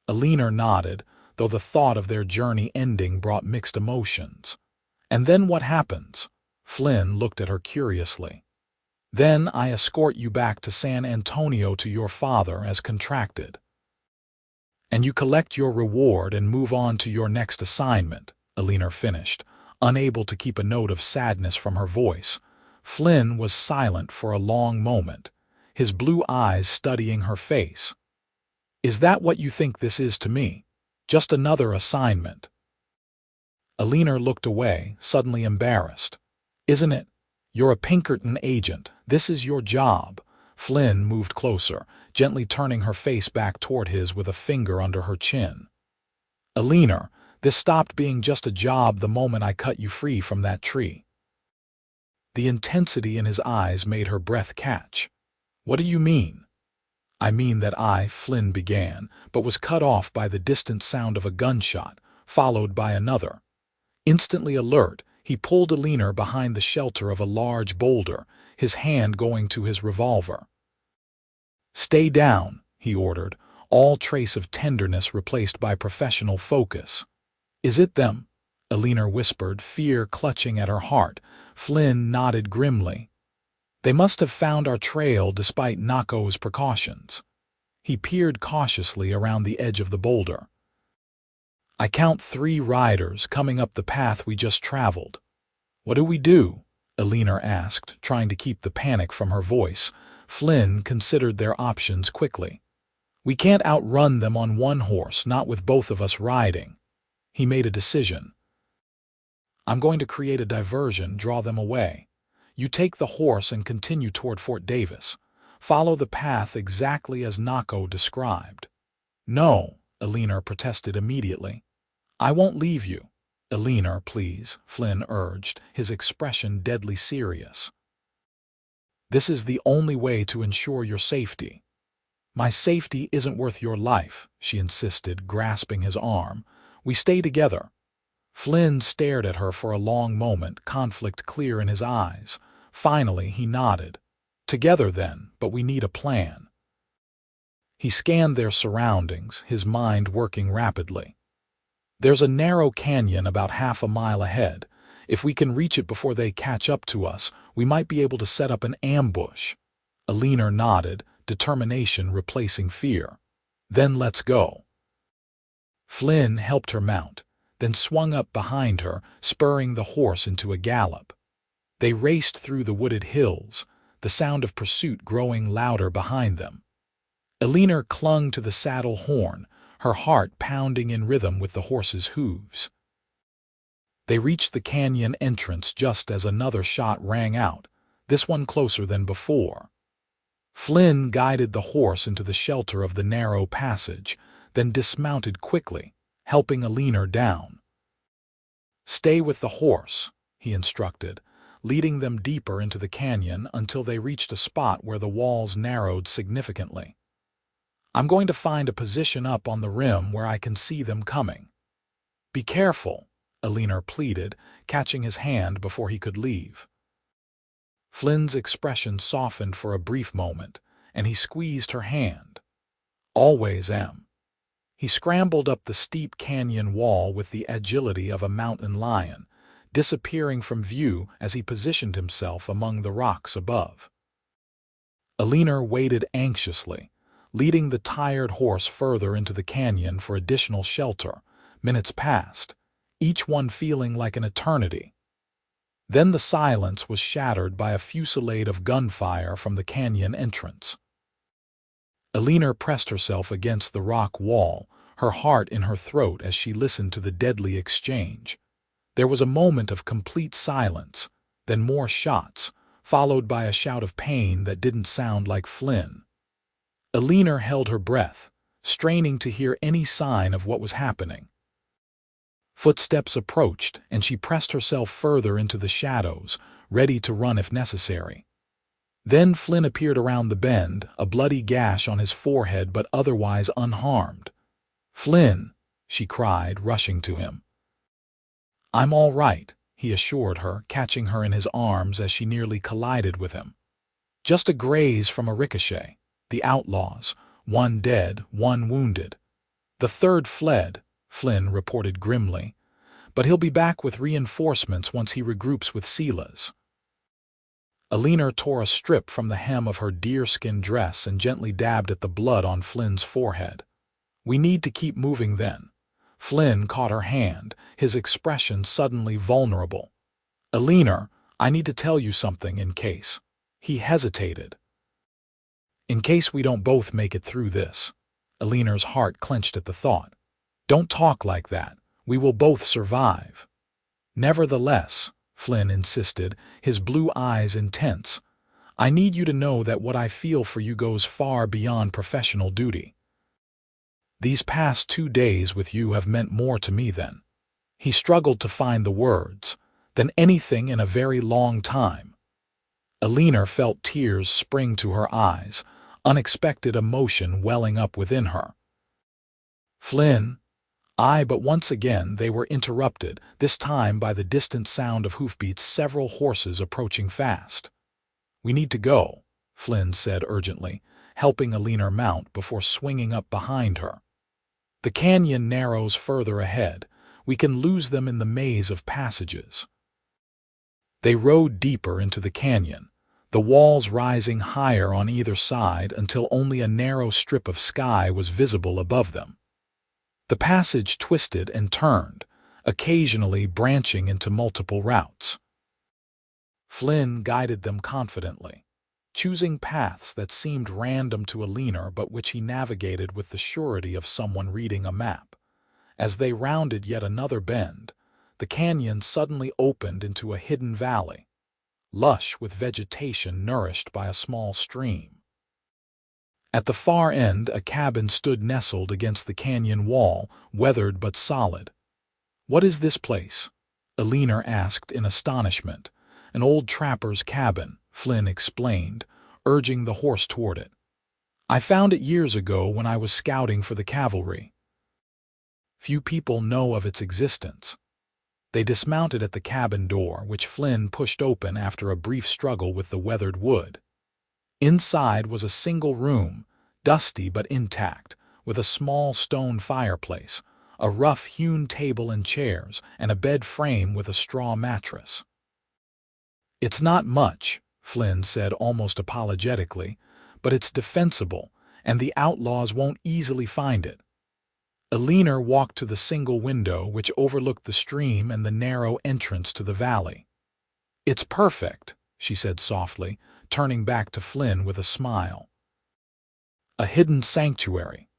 Eleanor nodded, though the thought of their journey ending brought mixed emotions. And then what happens? Flynn looked at her curiously. Then I escort you back to San Antonio to your father as contracted. And you collect your reward and move on to your next assignment, Eleanor finished, unable to keep a note of sadness from her voice. Flynn was silent for a long moment, his blue eyes studying her face. Is that what you think this is to me? Just another assignment? Eleanor looked away, suddenly embarrassed. Isn't it? You're a Pinkerton agent. This is your job. Flynn moved closer, gently turning her face back toward his with a finger under her chin. Eleanor, this stopped being just a job the moment I cut you free from that tree. The intensity in his eyes made her breath catch. What do you mean? I mean that Flynn began, but was cut off by the distant sound of a gunshot, followed by another. Instantly alert, he pulled Eleanor behind the shelter of a large boulder, his hand going to his revolver. Stay down, he ordered, all trace of tenderness replaced by professional focus. Is it them? Eleanor whispered, fear clutching at her heart. Flynn nodded grimly. They must have found our trail despite Nako's precautions. He peered cautiously around the edge of the boulder. I count 3 riders coming up the path we just traveled. What do we do? Eleanor asked, trying to keep the panic from her voice. Flynn considered their options quickly. We can't outrun them on one horse, not with both of us riding. He made a decision. I'm going to create a diversion, draw them away. You take the horse and continue toward Fort Davis. Follow the path exactly as Nako described. No, Eleanor protested immediately. I won't leave you. Eleanor, please, Flynn urged, his expression deadly serious. This is the only way to ensure your safety. My safety isn't worth your life, she insisted, grasping his arm. We stay together. Flynn stared at her for a long moment, conflict clear in his eyes. Finally, he nodded. Together then, but we need a plan. He scanned their surroundings, his mind working rapidly. There's a narrow canyon about half a mile ahead. If we can reach it before they catch up to us, we might be able to set up an ambush." Eleanor nodded, determination replacing fear. "Then let's go." Flynn helped her mount, then swung up behind her, spurring the horse into a gallop. They raced through the wooded hills, the sound of pursuit growing louder behind them. Eleanor clung to the saddle horn, her heart pounding in rhythm with the horse's hooves. They reached the canyon entrance just as another shot rang out, this one closer than before. Flynn guided the horse into the shelter of the narrow passage, then dismounted quickly, helping Eleanor down. "Stay with the horse," he instructed, leading them deeper into the canyon until they reached a spot where the walls narrowed significantly. "I'm going to find a position up on the rim where I can see them coming." "Be careful," Eleanor pleaded, catching his hand before he could leave. Flynn's expression softened for a brief moment, and he squeezed her hand. "Always am." He scrambled up the steep canyon wall with the agility of a mountain lion, disappearing from view as he positioned himself among the rocks above. Eleanor waited anxiously, leading the tired horse further into the canyon for additional shelter. Minutes passed, each one feeling like an eternity. Then the silence was shattered by a fusillade of gunfire from the canyon entrance. Eleanor pressed herself against the rock wall, her heart in her throat as she listened to the deadly exchange. There was a moment of complete silence, then more shots, followed by a shout of pain that didn't sound like Flynn. Eleanor held her breath, straining to hear any sign of what was happening. Footsteps approached, and she pressed herself further into the shadows, ready to run if necessary. Then Flynn appeared around the bend, a bloody gash on his forehead but otherwise unharmed. "Flynn," she cried, rushing to him. "I'm all right," he assured her, catching her in his arms as she nearly collided with him. "Just a graze from a ricochet. The outlaws, one dead, one wounded. The third fled," Flynn reported grimly, "but he'll be back with reinforcements once he regroups with Sila's." Eleanor tore a strip from the hem of her deerskin dress and gently dabbed at the blood on Flynn's forehead. "We need to keep moving then." Flynn caught her hand, his expression suddenly vulnerable. "Eleanor, I need to tell you something in case." He hesitated. "In case we don't both make it through this." Eleanor's heart clenched at the thought. "Don't talk like that. We will both survive." "Nevertheless," Flynn insisted, his blue eyes intense, "I need you to know that what I feel for you goes far beyond professional duty. These past 2 days with you have meant more to me than—" he struggled to find the words, "than anything in a very long time." Eleanor felt tears spring to her eyes, unexpected emotion welling up within her. "Flynn," but once again they were interrupted, this time by the distant sound of hoofbeats, several horses approaching fast. "We need to go," Flynn said urgently, helping Eleanor mount before swinging up behind her. "The canyon narrows further ahead. We can lose them in the maze of passages." They rode deeper into the canyon, the walls rising higher on either side until only a narrow strip of sky was visible above them. The passage twisted and turned, occasionally branching into multiple routes. Flynn guided them confidently, choosing paths that seemed random to Eleanor but which he navigated with the surety of someone reading a map. As they rounded yet another bend, the canyon suddenly opened into a hidden valley, lush with vegetation nourished by a small stream. At the far end, a cabin stood nestled against the canyon wall, weathered but solid. "What is this place?" Eleanor asked in astonishment. "An old trapper's cabin," Flynn explained, urging the horse toward it. "I found it years ago when I was scouting for the cavalry. Few people know of its existence." They dismounted at the cabin door, which Flynn pushed open after a brief struggle with the weathered wood. Inside was a single room, dusty but intact, with a small stone fireplace, a rough-hewn table and chairs, and a bed frame with a straw mattress. "It's not much," Flynn said almost apologetically, "but it's defensible, and the outlaws won't easily find it." Eleanor walked to the single window which overlooked the stream and the narrow entrance to the valley. "It's perfect," she said softly, turning back to Flynn with a smile. A hidden sanctuary.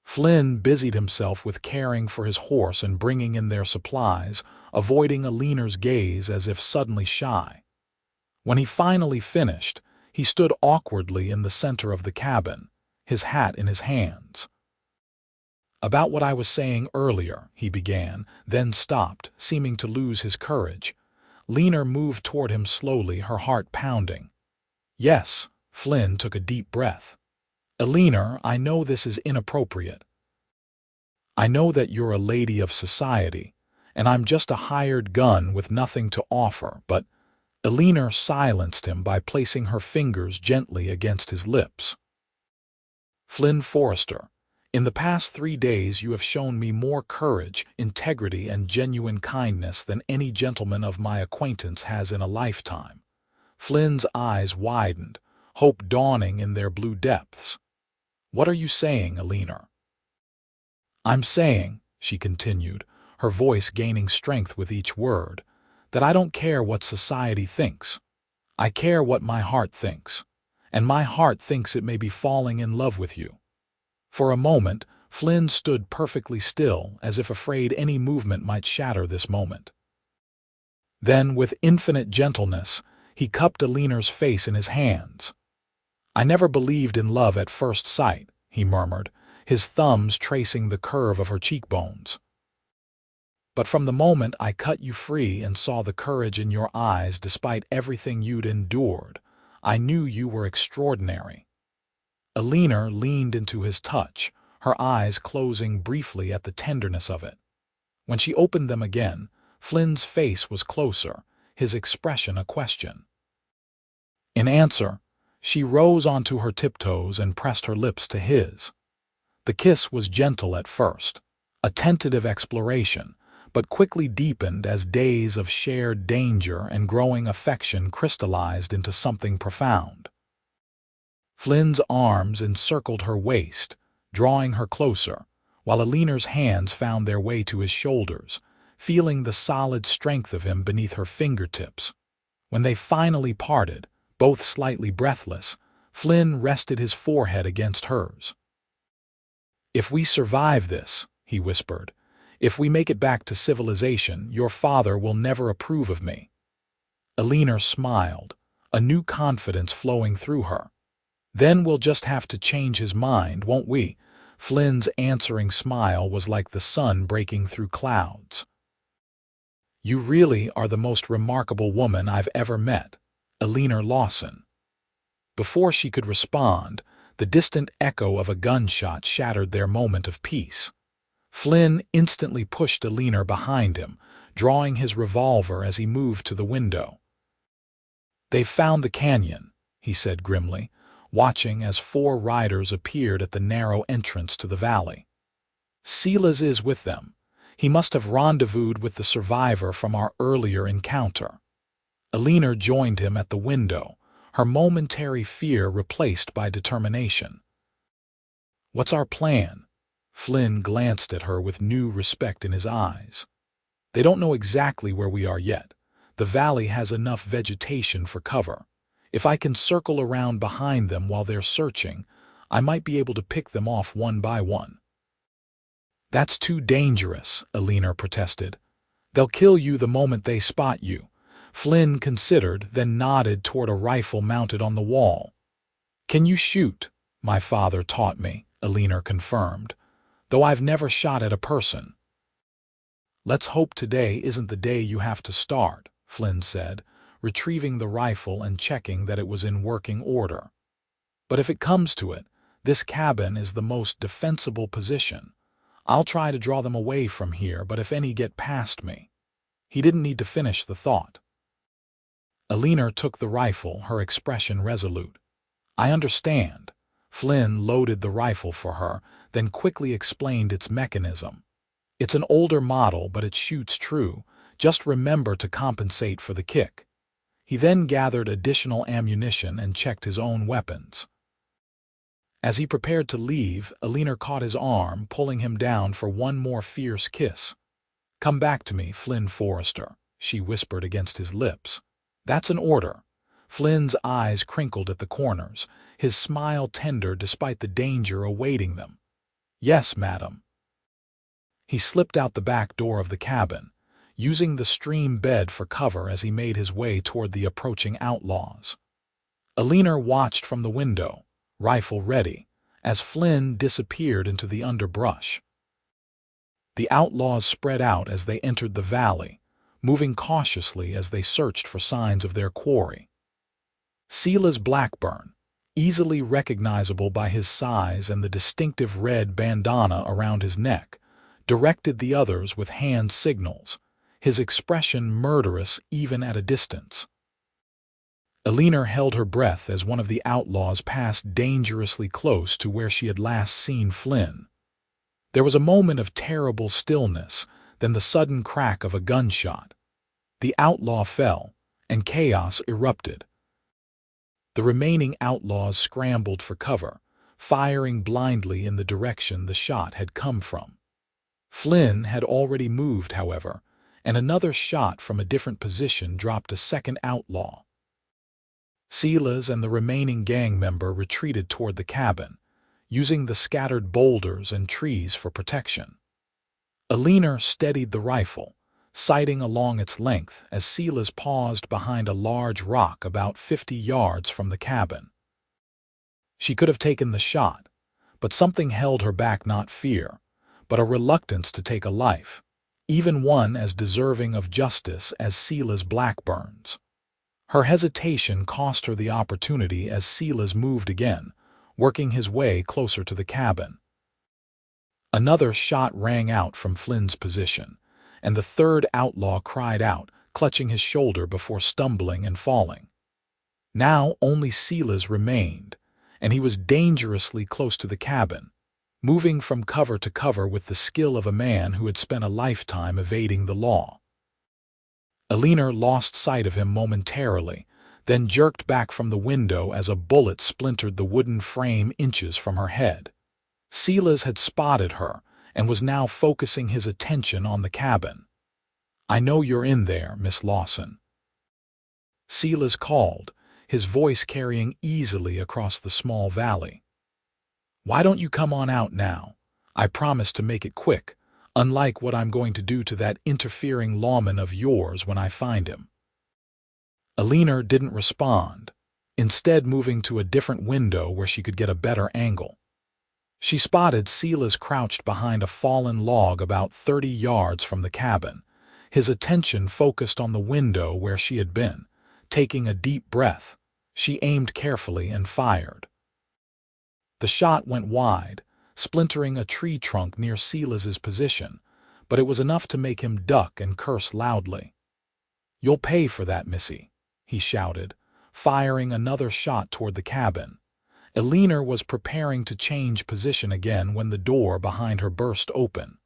Flynn busied himself with caring for his horse and bringing in their supplies, avoiding Eleanor's gaze as if suddenly shy. When he finally finished, he stood awkwardly in the center of the cabin, his hat in his hands. "About what I was saying earlier," he began, then stopped, seeming to lose his courage. Eleanor moved toward him slowly, her heart pounding. "Yes," Flynn took a deep breath. "Eleanor, I know this is inappropriate. I know that you're a lady of society, and I'm just a hired gun with nothing to offer, but—" Eleanor silenced him by placing her fingers gently against his lips. "Flynn Forrester, in the past 3 days you have shown me more courage, integrity, and genuine kindness than any gentleman of my acquaintance has in a lifetime." Flynn's eyes widened, hope dawning in their blue depths. "What are you saying, Eleanor?" "I'm saying," she continued, her voice gaining strength with each word, "that I don't care what society thinks. I care what my heart thinks, and my heart thinks it may be falling in love with you." For a moment, Flynn stood perfectly still, as if afraid any movement might shatter this moment. Then, with infinite gentleness, he cupped Eleanor's face in his hands. "I never believed in love at first sight," he murmured, his thumbs tracing the curve of her cheekbones. "But from the moment I cut you free and saw the courage in your eyes despite everything you'd endured, I knew you were extraordinary." Eleanor leaned into his touch, her eyes closing briefly at the tenderness of it. When she opened them again, Flynn's face was closer, his expression a question. In answer, she rose onto her tiptoes and pressed her lips to his. The kiss was gentle at first, a tentative exploration, but quickly deepened as days of shared danger and growing affection crystallized into something profound. Flynn's arms encircled her waist, drawing her closer, while Eleanor's hands found their way to his shoulders, feeling the solid strength of him beneath her fingertips. When they finally parted, both slightly breathless, Flynn rested his forehead against hers. "If we survive this," he whispered, "if we make it back to civilization, your father will never approve of me." Eleanor smiled, a new confidence flowing through her. "Then we'll just have to change his mind, won't we?" Flynn's answering smile was like the sun breaking through clouds. "You really are the most remarkable woman I've ever met, Eleanor Lawson." Before she could respond, the distant echo of a gunshot shattered their moment of peace. Flynn instantly pushed Eleanor behind him, drawing his revolver as he moved to the window. "They've found the canyon," he said grimly, watching as 4 riders appeared at the narrow entrance to the valley. "Silas is with them. He must have rendezvoused with the survivor from our earlier encounter." Eleanor joined him at the window, her momentary fear replaced by determination. "What's our plan?" Flynn glanced at her with new respect in his eyes. "They don't know exactly where we are yet. The valley has enough vegetation for cover. If I can circle around behind them while they're searching, I might be able to pick them off one by one." "That's too dangerous," Eleanor protested. "They'll kill you the moment they spot you." Flynn considered, then nodded toward a rifle mounted on the wall. "Can you shoot?" "My father taught me," Eleanor confirmed, "though I've never shot at a person." "Let's hope today isn't the day you have to start," Flynn said, retrieving the rifle and checking that it was in working order. "But if it comes to it, this cabin is the most defensible position. I'll try to draw them away from here, but if any get past me—" He didn't need to finish the thought. Eleanor took the rifle, her expression resolute. "I understand." Flynn loaded the rifle for her, then quickly explained its mechanism. It's an older model, but it shoots true. Just remember to compensate for the kick." He then gathered additional ammunition and checked his own weapons. As he prepared to leave, Eleanor caught his arm, pulling him down for one more fierce kiss. "Come back to me, Flynn Forrester," she whispered against his lips. "That's an order." Flynn's eyes crinkled at the corners, his smile tender despite the danger awaiting them. "Yes, madam." He slipped out the back door of the cabin, using the stream bed for cover as he made his way toward the approaching outlaws. Eleanor watched from the window, rifle ready, as Flynn disappeared into the underbrush. The outlaws spread out as they entered the valley, moving cautiously as they searched for signs of their quarry. Silas Blackburn, easily recognizable by his size and the distinctive red bandana around his neck, directed the others with hand signals, his expression murderous even at a distance. Eleanor held her breath as one of the outlaws passed dangerously close to where she had last seen Flynn. There was a moment of terrible stillness, then the sudden crack of a gunshot. The outlaw fell, and chaos erupted. The remaining outlaws scrambled for cover, firing blindly in the direction the shot had come from. Flynn had already moved, however, and another shot from a different position dropped a second outlaw. Silas and the remaining gang member retreated toward the cabin, using the scattered boulders and trees for protection. Eleanor steadied the rifle, sighting along its length as Silas paused behind a large rock about 50 yards from the cabin. She could have taken the shot, but something held her back, not fear, but a reluctance to take a life, even one as deserving of justice as Silas Blackburn's. Her hesitation cost her the opportunity as Silas moved again, working his way closer to the cabin. Another shot rang out from Flynn's position, and the third outlaw cried out, clutching his shoulder before stumbling and falling. Now only Silas remained, and he was dangerously close to the cabin, moving from cover to cover with the skill of a man who had spent a lifetime evading the law. Eleanor lost sight of him momentarily, then jerked back from the window as a bullet splintered the wooden frame inches from her head. Silas had spotted her and was now focusing his attention on the cabin. "I know you're in there, Miss Lawson," Silas called, his voice carrying easily across the small valley. "Why don't you come on out now? I promise to make it quick, unlike what I'm going to do to that interfering lawman of yours when I find him." Eleanor didn't respond, instead moving to a different window where she could get a better angle. She spotted Silas crouched behind a fallen log about 30 yards from the cabin, his attention focused on the window where she had been. Taking a deep breath, she aimed carefully and fired. The shot went wide, splintering a tree trunk near Silas's position, but it was enough to make him duck and curse loudly. "You'll pay for that, missy," he shouted, firing another shot toward the cabin. Eleanor was preparing to change position again when the door behind her burst open.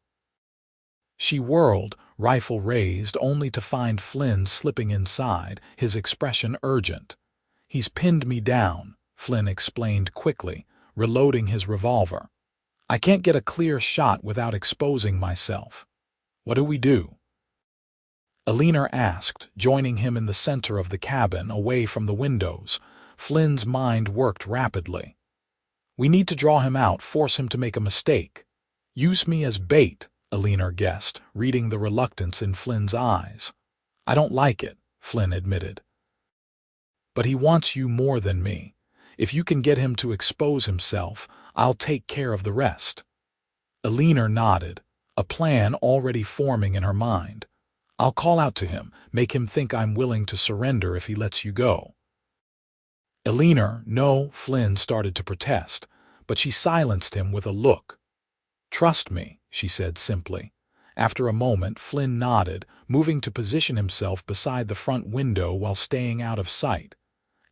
She whirled, rifle raised, only to find Flynn slipping inside, his expression urgent. "He's pinned me down," Flynn explained quickly, reloading his revolver. "I can't get a clear shot without exposing myself. What do we do?" Eleanor asked, joining him in the center of the cabin, away from the windows. Flynn's mind worked rapidly. "We need to draw him out, force him to make a mistake." "Use me as bait," Eleanor guessed, reading the reluctance in Flynn's eyes. "I don't like it," Flynn admitted. "But he wants you more than me. If you can get him to expose himself, I'll take care of the rest." Eleanor nodded, a plan already forming in her mind. "I'll call out to him, make him think I'm willing to surrender if he lets you go." "Eleanor, no," Flynn started to protest, but she silenced him with a look. "Trust me," she said simply. After a moment, Flynn nodded, moving to position himself beside the front window while staying out of sight.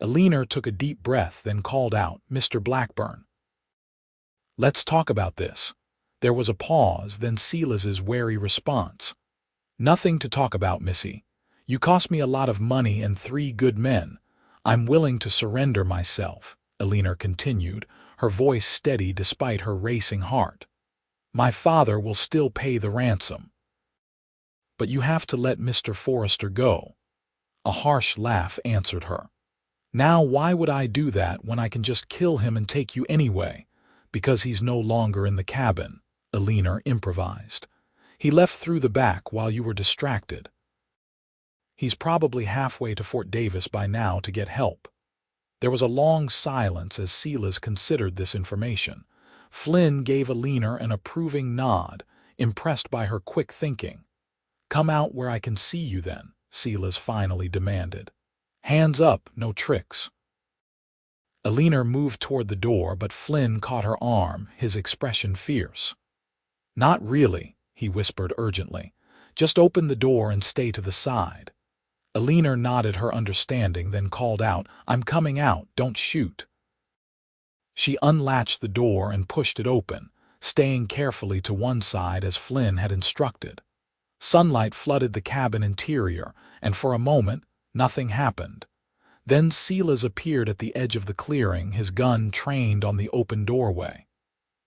Eleanor took a deep breath, then called out, "Mr. Blackburn." "Let's talk about this." There was a pause, then Silas's wary response. "Nothing to talk about, Missy. You cost me a lot of money and 3 good men. I'm willing to surrender myself," Eleanor continued, her voice steady despite her racing heart. "My father will still pay the ransom. But you have to let Mr. Forrester go." A harsh laugh answered her. "Now why would I do that when I can just kill him and take you anyway? Because he's no longer in the cabin," Eleanor improvised. "He left through the back while you were distracted. He's probably halfway to Fort Davis by now to get help." There was a long silence as Silas considered this information. Flynn gave Eleanor an approving nod, impressed by her quick thinking. "Come out where I can see you then," Silas finally demanded. "Hands up, no tricks." Eleanor moved toward the door, but Flynn caught her arm, his expression fierce. "Not really," he whispered urgently. "Just open the door and stay to the side." Eleanor nodded her understanding, then called out, "I'm coming out, don't shoot." She unlatched the door and pushed it open, staying carefully to one side as Flynn had instructed. Sunlight flooded the cabin interior, and for a moment, nothing happened. Then Silas appeared at the edge of the clearing, his gun trained on the open doorway.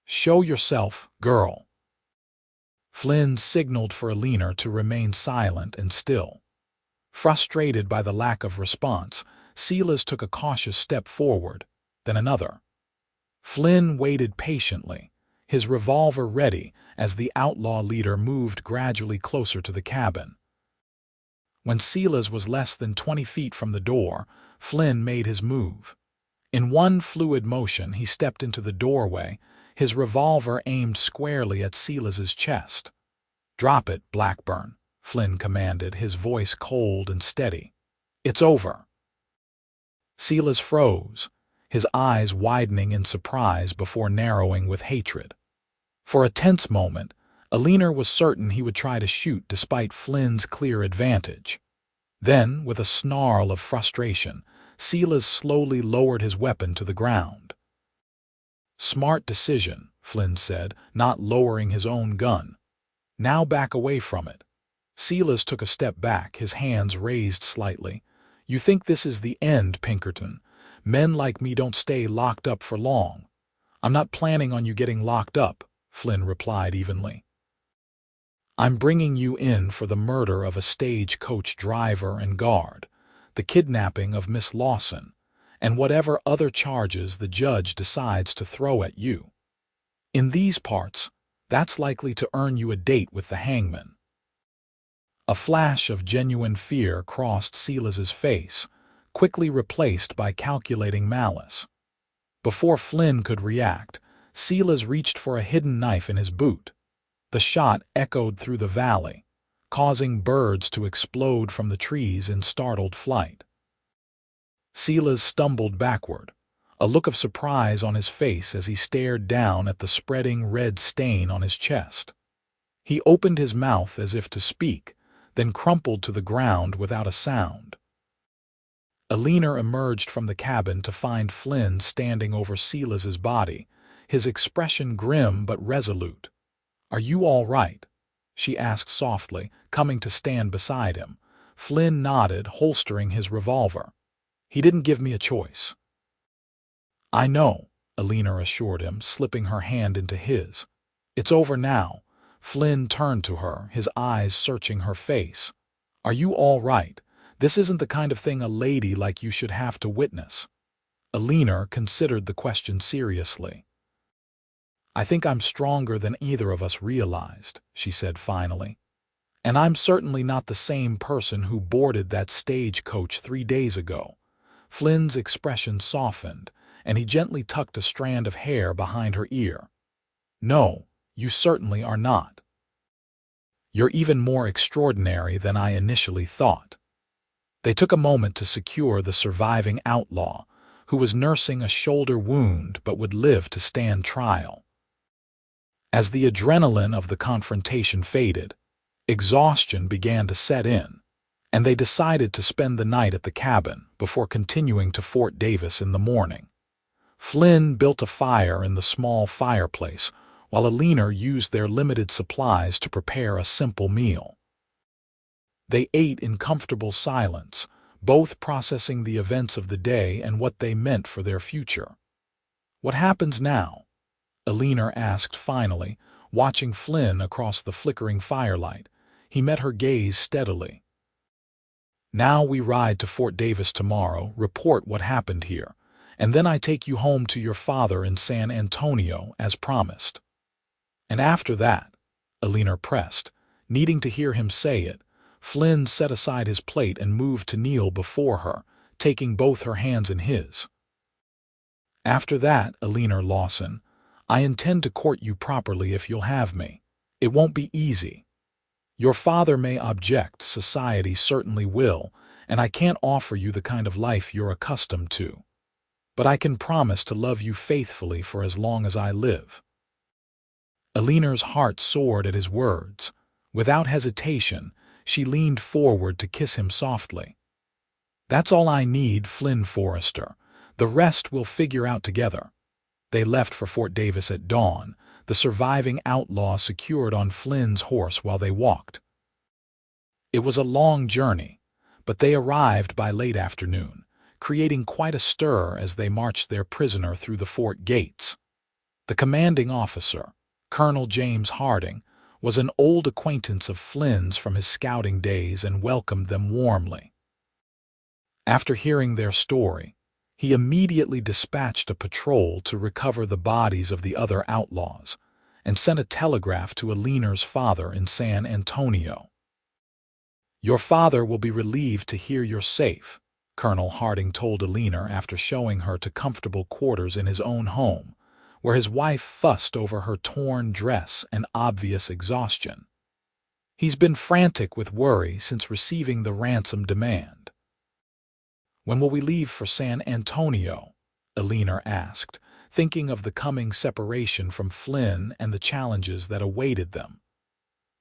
"Show yourself, girl." Flynn signaled for Eleanor to remain silent and still. Frustrated by the lack of response, Silas took a cautious step forward, then another. Flynn waited patiently, his revolver ready as the outlaw leader moved gradually closer to the cabin. When Silas was less than 20 feet from the door, Flynn made his move. In one fluid motion, he stepped into the doorway, his revolver aimed squarely at Silas's chest. "Drop it, Blackburn," Flynn commanded, his voice cold and steady. "It's over." Silas froze, his eyes widening in surprise before narrowing with hatred. For a tense moment, Eleanor was certain he would try to shoot despite Flynn's clear advantage. Then, with a snarl of frustration, Silas slowly lowered his weapon to the ground. "Smart decision," Flynn said, not lowering his own gun. "Now back away from it." Silas took a step back, his hands raised slightly. "You think this is the end, Pinkerton? Men like me don't stay locked up for long." "I'm not planning on you getting locked up," Flynn replied evenly. "I'm bringing you in for the murder of a stagecoach driver and guard, the kidnapping of Miss Lawson, and whatever other charges the judge decides to throw at you. In these parts, that's likely to earn you a date with the hangman." A flash of genuine fear crossed Silas's face, quickly replaced by calculating malice. Before Flynn could react, Silas reached for a hidden knife in his boot. The shot echoed through the valley, causing birds to explode from the trees in startled flight. Silas stumbled backward, a look of surprise on his face as he stared down at the spreading red stain on his chest. He opened his mouth as if to speak, then crumpled to the ground without a sound. Eleanor emerged from the cabin to find Flynn standing over Silas's body, his expression grim but resolute. "Are you all right?" she asked softly, coming to stand beside him. Flynn nodded, holstering his revolver. "He didn't give me a choice." "I know," Eleanor assured him, slipping her hand into his. "It's over now." Flynn turned to her, his eyes searching her face. "Are you all right? This isn't the kind of thing a lady like you should have to witness." Eleanor considered the question seriously. "I think I'm stronger than either of us realized," she said finally. "And I'm certainly not the same person who boarded that stagecoach 3 days ago." Flynn's expression softened, and he gently tucked a strand of hair behind her ear. "No, you certainly are not. You're even more extraordinary than I initially thought." They took a moment to secure the surviving outlaw, who was nursing a shoulder wound but would live to stand trial. As the adrenaline of the confrontation faded, exhaustion began to set in, and they decided to spend the night at the cabin before continuing to Fort Davis in the morning. Flynn built a fire in the small fireplace, while Eleanor used their limited supplies to prepare a simple meal. They ate in comfortable silence, both processing the events of the day and what they meant for their future. "What happens now?" Eleanor asked finally, watching Flynn across the flickering firelight. He met her gaze steadily. "Now we ride to Fort Davis tomorrow, report what happened here, and then I take you home to your father in San Antonio, as promised." "And after that?" Eleanor pressed, needing to hear him say it. Flynn set aside his plate and moved to kneel before her, taking both her hands in his. "After that, Eleanor Lawson, I intend to court you properly if you'll have me. It won't be easy. Your father may object, society certainly will, and I can't offer you the kind of life you're accustomed to. But I can promise to love you faithfully for as long as I live." Eleanor's heart soared at his words. Without hesitation, she leaned forward to kiss him softly. "That's all I need, Flynn Forrester. The rest we'll figure out together." They left for Fort Davis at dawn, the surviving outlaw secured on Flynn's horse while they walked. It was a long journey, but they arrived by late afternoon, creating quite a stir as they marched their prisoner through the fort gates. The commanding officer, Colonel James Harding, was an old acquaintance of Flynn's from his scouting days and welcomed them warmly. After hearing their story, he immediately dispatched a patrol to recover the bodies of the other outlaws and sent a telegraph to Eleanor's father in San Antonio. "Your father will be relieved to hear you're safe," Colonel Harding told Eleanor after showing her to comfortable quarters in his own home, where his wife fussed over her torn dress and obvious exhaustion. "He's been frantic with worry since receiving the ransom demand." "When will we leave for San Antonio?" Eleanor asked, thinking of the coming separation from Flynn and the challenges that awaited them.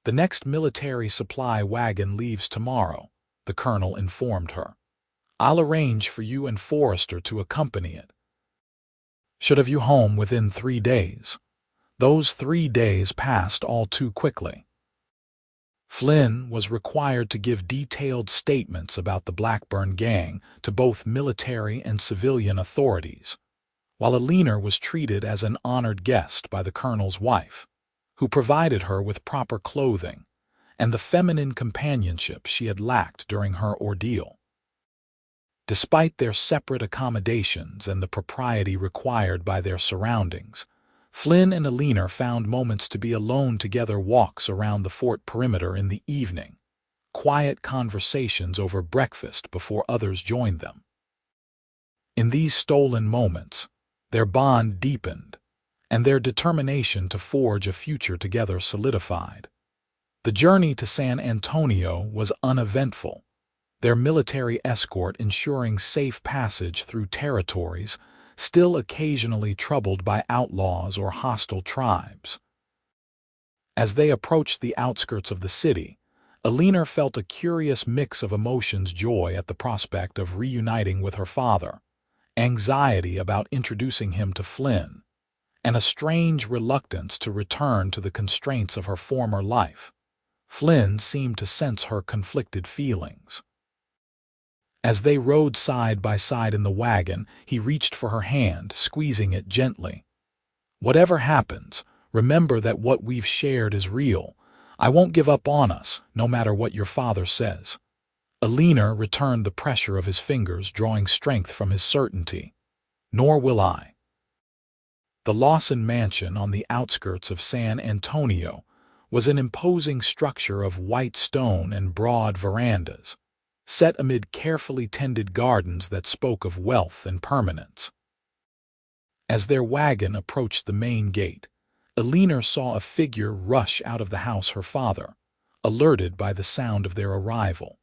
"The next military supply wagon leaves tomorrow," the colonel informed her. "I'll arrange for you and Forrester to accompany it. Should have you home within 3 days." Those 3 days passed all too quickly. Flynn was required to give detailed statements about the Blackburn Gang to both military and civilian authorities, while Eleanor was treated as an honored guest by the colonel's wife, who provided her with proper clothing and the feminine companionship she had lacked during her ordeal. Despite their separate accommodations and the propriety required by their surroundings, Flynn and Eleanor found moments to be alone together, walks around the fort perimeter in the evening, quiet conversations over breakfast before others joined them. In these stolen moments, their bond deepened, and their determination to forge a future together solidified. The journey to San Antonio was uneventful, their military escort ensuring safe passage through territories still occasionally troubled by outlaws or hostile tribes. As they approached the outskirts of the city, Eleanor felt a curious mix of emotions: joy at the prospect of reuniting with her father, anxiety about introducing him to Flynn, and a strange reluctance to return to the constraints of her former life. Flynn seemed to sense her conflicted feelings. As they rode side by side in the wagon, he reached for her hand, squeezing it gently. "Whatever happens, remember that what we've shared is real. I won't give up on us, no matter what your father says." Eleanor returned the pressure of his fingers, drawing strength from his certainty. "Nor will I." The Lawson mansion on the outskirts of San Antonio was an imposing structure of white stone and broad verandas, set amid carefully tended gardens that spoke of wealth and permanence. As their wagon approached the main gate, Eleanor saw a figure rush out of the house, her father, alerted by the sound of their arrival.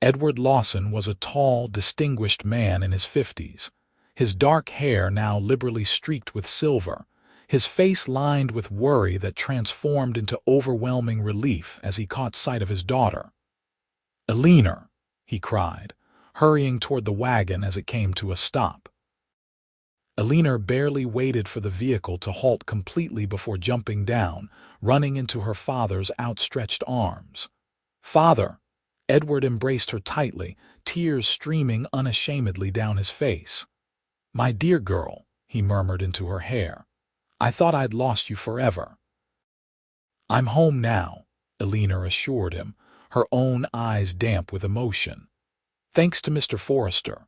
Edward Lawson was a tall, distinguished man in his 50s, his dark hair now liberally streaked with silver, his face lined with worry that transformed into overwhelming relief as he caught sight of his daughter. "Eleanor," he cried, hurrying toward the wagon as it came to a stop. Eleanor barely waited for the vehicle to halt completely before jumping down, running into her father's outstretched arms. "Father!" Edward embraced her tightly, tears streaming unashamedly down his face. "My dear girl," he murmured into her hair. "I thought I'd lost you forever." "I'm home now," Eleanor assured him, her own eyes damp with emotion. "Thanks to Mr. Forrester."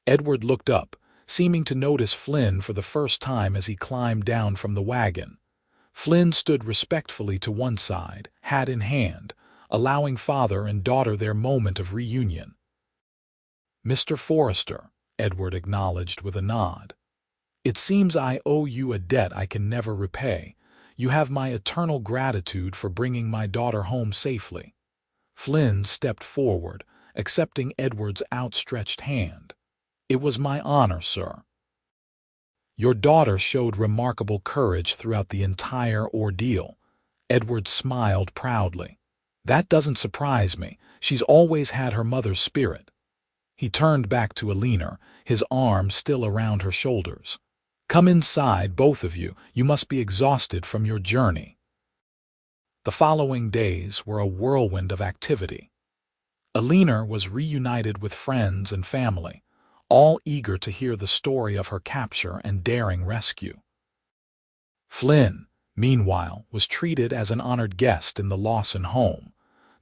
Edward looked up, seeming to notice Flynn for the first time as he climbed down from the wagon. Flynn stood respectfully to one side, hat in hand, allowing father and daughter their moment of reunion. "Mr. Forrester," Edward acknowledged with a nod. "It seems I owe you a debt I can never repay. You have my eternal gratitude for bringing my daughter home safely." Flynn stepped forward, accepting Edward's outstretched hand. "It was my honor, sir." "Your daughter showed remarkable courage throughout the entire ordeal." Edward smiled proudly. "That doesn't surprise me. She's always had her mother's spirit." He turned back to Eleanor, his arm still around her shoulders. "Come inside, both of you. You must be exhausted from your journey." The following days were a whirlwind of activity. Eleanor was reunited with friends and family, all eager to hear the story of her capture and daring rescue. Flynn, meanwhile, was treated as an honored guest in the Lawson home,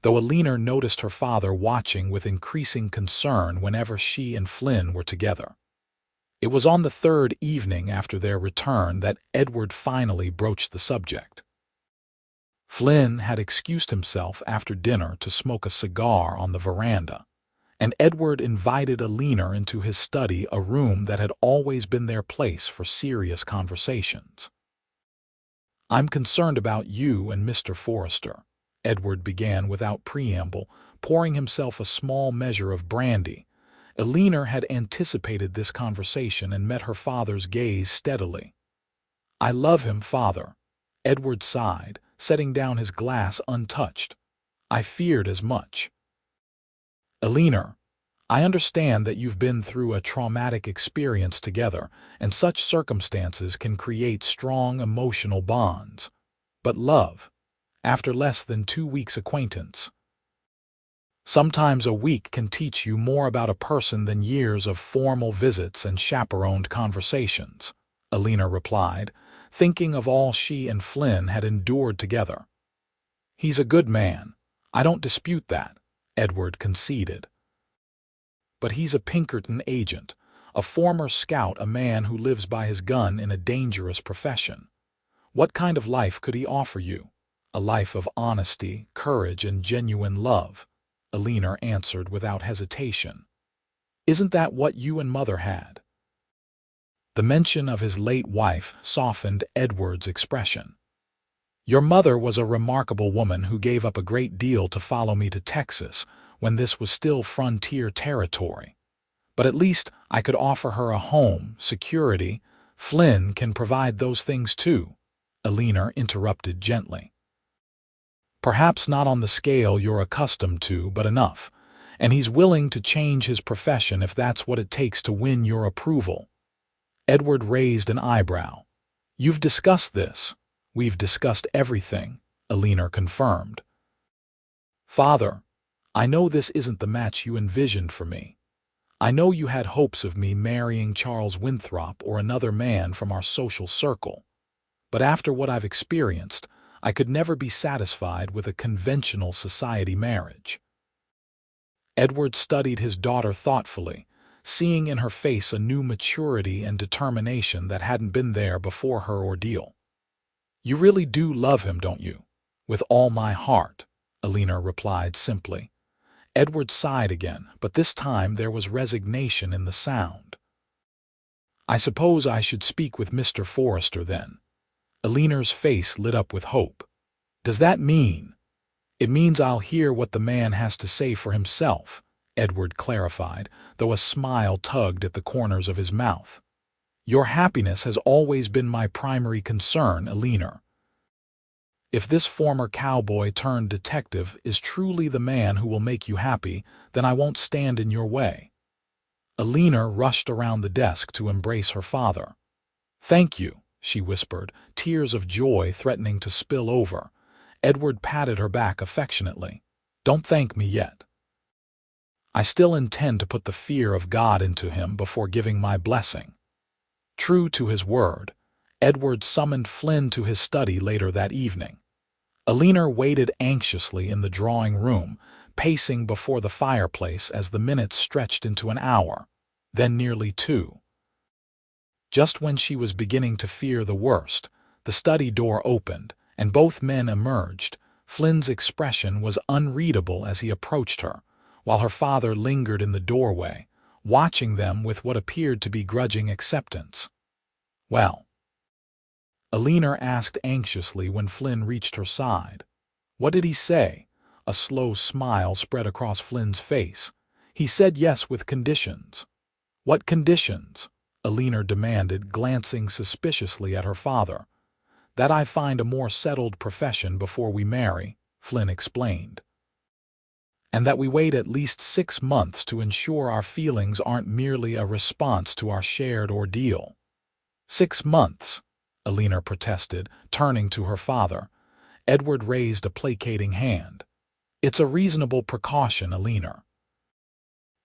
though Eleanor noticed her father watching with increasing concern whenever she and Flynn were together. It was on the third evening after their return that Edward finally broached the subject. Flynn had excused himself after dinner to smoke a cigar on the veranda, and Edward invited Eleanor into his study, a room that had always been their place for serious conversations. "I'm concerned about you and Mr. Forrester," Edward began without preamble, pouring himself a small measure of brandy. Eleanor had anticipated this conversation and met her father's gaze steadily. "I love him, father," Edward sighed, setting down his glass untouched. "I feared as much." "Eleanor, I understand that you've been through a traumatic experience together, and such circumstances can create strong emotional bonds. But love, after less than 2 weeks' acquaintance, sometimes a week can teach you more about a person than years of formal visits and chaperoned conversations," Eleanor replied, thinking of all she and Flynn had endured together. "He's a good man. I don't dispute that," Edward conceded. "But he's a Pinkerton agent, a former scout, a man who lives by his gun in a dangerous profession. What kind of life could he offer you? A life of honesty, courage, and genuine love," Eleanor answered without hesitation. "Isn't that what you and Mother had?" The mention of his late wife softened Edward's expression. "Your mother was a remarkable woman who gave up a great deal to follow me to Texas when this was still frontier territory. But at least I could offer her a home, security. Flynn can provide those things too," Eleanor interrupted gently. "Perhaps not on the scale you're accustomed to, but enough. And he's willing to change his profession if that's what it takes to win your approval." Edward raised an eyebrow. "You've discussed this." "We've discussed everything," Eleanor confirmed. "Father, I know this isn't the match you envisioned for me. I know you had hopes of me marrying Charles Winthrop or another man from our social circle. But after what I've experienced, I could never be satisfied with a conventional society marriage." Edward studied his daughter thoughtfully, seeing in her face a new maturity and determination that hadn't been there before her ordeal. "You really do love him, don't you?" "With all my heart," Eleanor replied simply. Edward sighed again, but this time there was resignation in the sound. "I suppose I should speak with Mr. Forrester then." Eleanor's face lit up with hope. "Does that mean—" "It means I'll hear what the man has to say for himself," Edward clarified, though a smile tugged at the corners of his mouth. "Your happiness has always been my primary concern, Eleanor. If this former cowboy turned detective is truly the man who will make you happy, then I won't stand in your way." Eleanor rushed around the desk to embrace her father. "Thank you," she whispered, tears of joy threatening to spill over. Edward patted her back affectionately. "Don't thank me yet. I still intend to put the fear of God into him before giving my blessing." True to his word, Edward summoned Flynn to his study later that evening. Eleanor waited anxiously in the drawing room, pacing before the fireplace as the minutes stretched into an hour, then nearly two. Just when she was beginning to fear the worst, the study door opened, and both men emerged. Flynn's expression was unreadable as he approached her, while her father lingered in the doorway, watching them with what appeared to be grudging acceptance. "Well?" Eleanor asked anxiously when Flynn reached her side. "What did he say?" A slow smile spread across Flynn's face. "He said yes with conditions." "What conditions?" Eleanor demanded, glancing suspiciously at her father. "That I find a more settled profession before we marry," Flynn explained. "And that we wait at least 6 months to ensure our feelings aren't merely a response to our shared ordeal." 6 months, Eleanor protested, turning to her father. Edward raised a placating hand. "It's a reasonable precaution, Eleanor.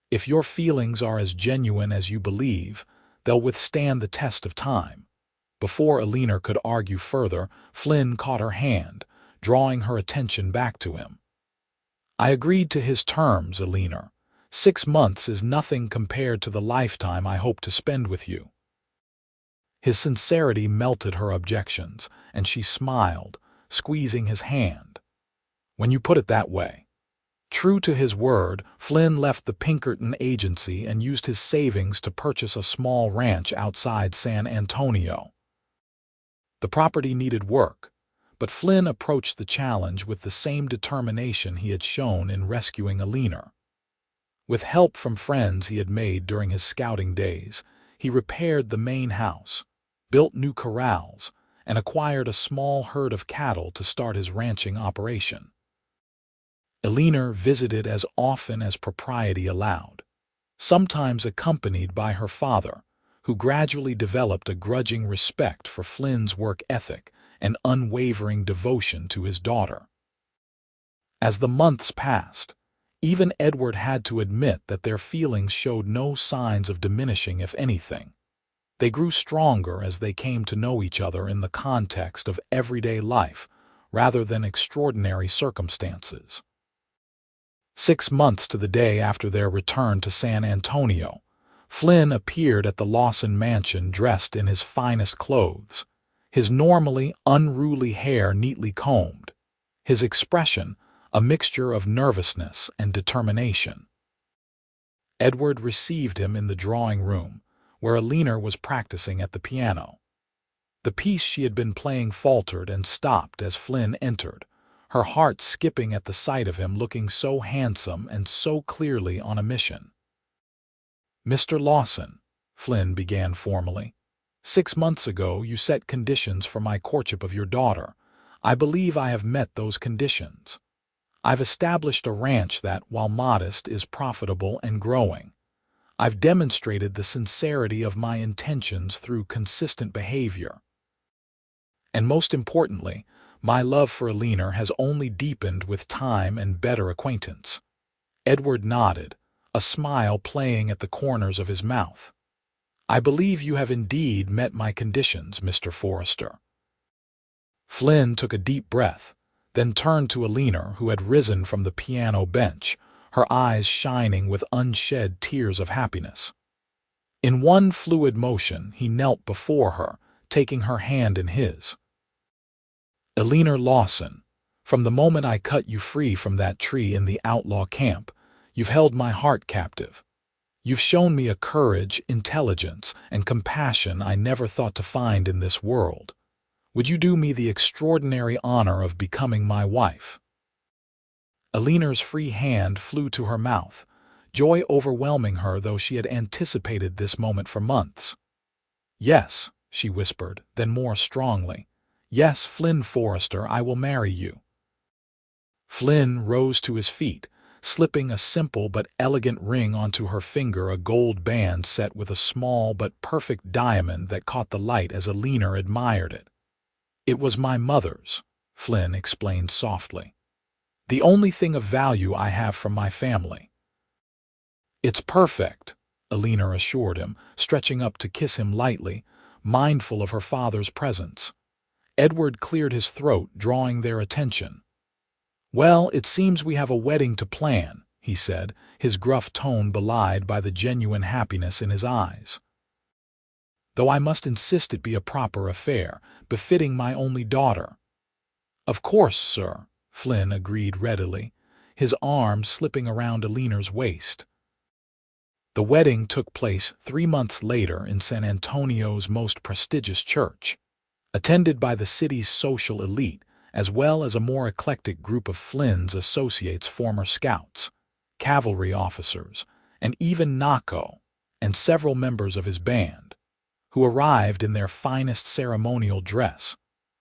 If your feelings are as genuine as you believe, they'll withstand the test of time." Before Eleanor could argue further, Flynn caught her hand, drawing her attention back to him. "I agreed to his terms, Eleanor. 6 months is nothing compared to the lifetime I hope to spend with you." His sincerity melted her objections, and she smiled, squeezing his hand. "When you put it that way." True to his word, Flynn left the Pinkerton agency and used his savings to purchase a small ranch outside San Antonio. The property needed work, but Flynn approached the challenge with the same determination he had shown in rescuing Eleanor. With help from friends he had made during his scouting days, he repaired the main house, built new corrals, and acquired a small herd of cattle to start his ranching operation. Eleanor visited as often as propriety allowed, sometimes accompanied by her father, who gradually developed a grudging respect for Flynn's work ethic and unwavering devotion to his daughter. As the months passed, even Edward had to admit that their feelings showed no signs of diminishing, if anything. They grew stronger as they came to know each other in the context of everyday life rather than extraordinary circumstances. 6 months to the day after their return to San Antonio, Flynn appeared at the Lawson mansion dressed in his finest clothes, his normally unruly hair neatly combed, his expression a mixture of nervousness and determination. Edward received him in the drawing room, where Eleanor was practicing at the piano. The piece she had been playing faltered and stopped as Flynn entered, her heart skipping at the sight of him looking so handsome and so clearly on a mission. "Mr. Lawson," Flynn began formally, "6 months ago you set conditions for my courtship of your daughter. I believe I have met those conditions. I've established a ranch that, while modest, is profitable and growing. I've demonstrated the sincerity of my intentions through consistent behavior. And most importantly, my love for Eleanor has only deepened with time and better acquaintance." Edward nodded, a smile playing at the corners of his mouth. "I believe you have indeed met my conditions, Mr. Forrester." Flynn took a deep breath, then turned to Eleanor, who had risen from the piano bench, her eyes shining with unshed tears of happiness. In one fluid motion, he knelt before her, taking her hand in his. "Eleanor Lawson, from the moment I cut you free from that tree in the outlaw camp, you've held my heart captive. You've shown me a courage, intelligence, and compassion I never thought to find in this world. Would you do me the extraordinary honor of becoming my wife?" Eleanor's free hand flew to her mouth, joy overwhelming her though she had anticipated this moment for months. "Yes," she whispered, then more strongly, "Yes, Flynn Forrester, I will marry you." Flynn rose to his feet, slipping a simple but elegant ring onto her finger, a gold band set with a small but perfect diamond that caught the light as Eleanor admired it. "It was my mother's," Flynn explained softly. "The only thing of value I have from my family." "It's perfect," Eleanor assured him, stretching up to kiss him lightly, mindful of her father's presence. Edward cleared his throat, drawing their attention. "Well, it seems we have a wedding to plan," he said, his gruff tone belied by the genuine happiness in his eyes. "Though I must insist it be a proper affair, befitting my only daughter." "Of course, sir," Flynn agreed readily, his arm slipping around Eleanor's waist. The wedding took place 3 months later in San Antonio's most prestigious church, attended by the city's social elite, as well as a more eclectic group of Flynn's associates, former scouts, cavalry officers, and even Naco, and several members of his band, who arrived in their finest ceremonial dress,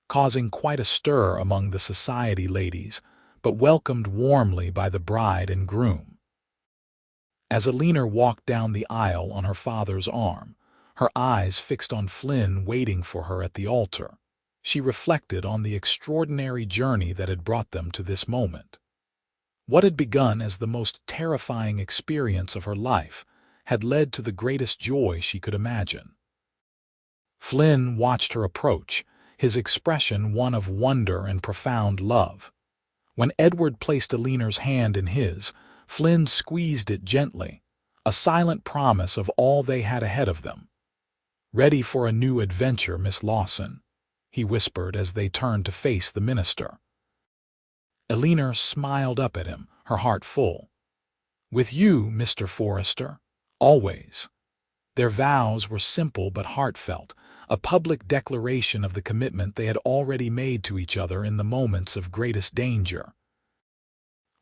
causing quite a stir among the society ladies, but welcomed warmly by the bride and groom. As Eleanor walked down the aisle on her father's arm, her eyes fixed on Flynn waiting for her at the altar, she reflected on the extraordinary journey that had brought them to this moment. What had begun as the most terrifying experience of her life had led to the greatest joy she could imagine. Flynn watched her approach, his expression one of wonder and profound love. When Edward placed Eleanor's hand in his, Flynn squeezed it gently, a silent promise of all they had ahead of them. "Ready for a new adventure, Miss Lawson," he whispered as they turned to face the minister. Eleanor smiled up at him, her heart full. "With you, Mr. Forrester, always." Their vows were simple but heartfelt, a public declaration of the commitment they had already made to each other in the moments of greatest danger.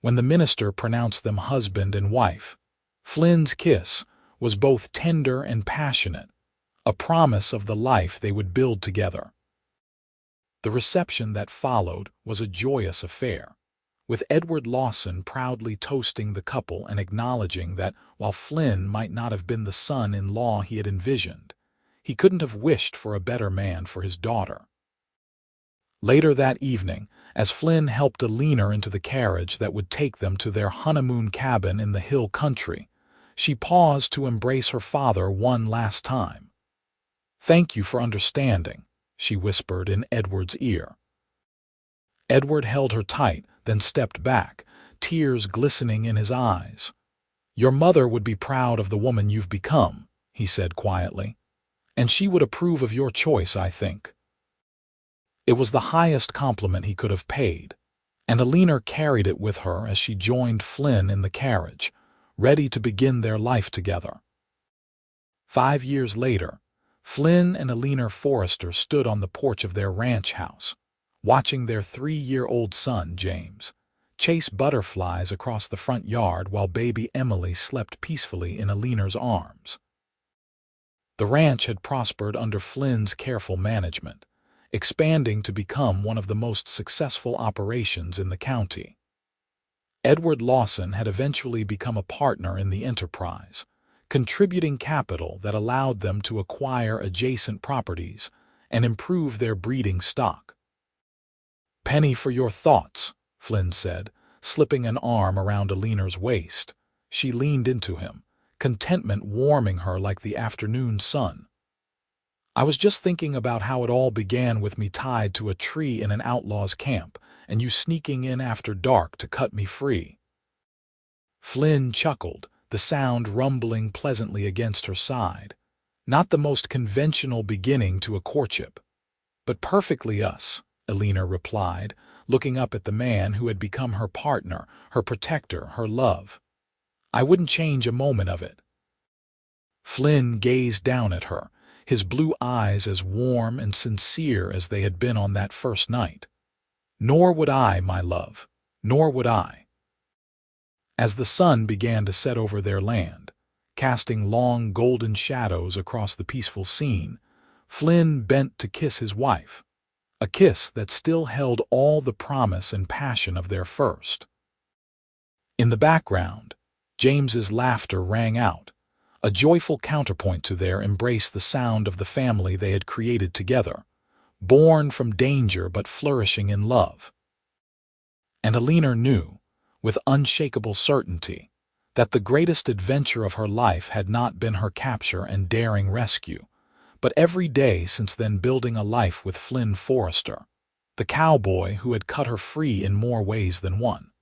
When the minister pronounced them husband and wife, Flynn's kiss was both tender and passionate, a promise of the life they would build together. The reception that followed was a joyous affair, with Edward Lawson proudly toasting the couple and acknowledging that, while Flynn might not have been the son-in-law he had envisioned, he couldn't have wished for a better man for his daughter. Later that evening, as Flynn helped Eleanor into the carriage that would take them to their honeymoon cabin in the hill country, she paused to embrace her father one last time. "Thank you for understanding," she whispered in Edward's ear. Edward held her tight, then stepped back, tears glistening in his eyes. "Your mother would be proud of the woman you've become," he said quietly, "and she would approve of your choice, I think." It was the highest compliment he could have paid, and Eleanor carried it with her as she joined Flynn in the carriage, ready to begin their life together. 5 years later, Flynn and Eleanor Forrester stood on the porch of their ranch house, watching their 3-year-old son, James, chase butterflies across the front yard while baby Emily slept peacefully in Eleanor's arms. The ranch had prospered under Flynn's careful management, expanding to become one of the most successful operations in the county. Edward Lawson had eventually become a partner in the enterprise, contributing capital that allowed them to acquire adjacent properties and improve their breeding stock. "Penny for your thoughts," Flynn said, slipping an arm around Eleanor's waist. She leaned into him, contentment warming her like the afternoon sun. "I was just thinking about how it all began with me tied to a tree in an outlaw's camp, and you sneaking in after dark to cut me free." Flynn chuckled, the sound rumbling pleasantly against her side. "Not the most conventional beginning to a courtship, but perfectly us," Eleanor replied, looking up at the man who had become her partner, her protector, her love. "I wouldn't change a moment of it." Flynn gazed down at her, his blue eyes as warm and sincere as they had been on that first night. "Nor would I, my love, nor would I." As the sun began to set over their land, casting long golden shadows across the peaceful scene, Flynn bent to kiss his wife, a kiss that still held all the promise and passion of their first. In the background, James's laughter rang out, a joyful counterpoint to their embrace, the sound of the family they had created together, born from danger but flourishing in love. And Eleanor knew, with unshakable certainty, that the greatest adventure of her life had not been her capture and daring rescue, but every day since then building a life with Flynn Forrester, the cowboy who had cut her free in more ways than one.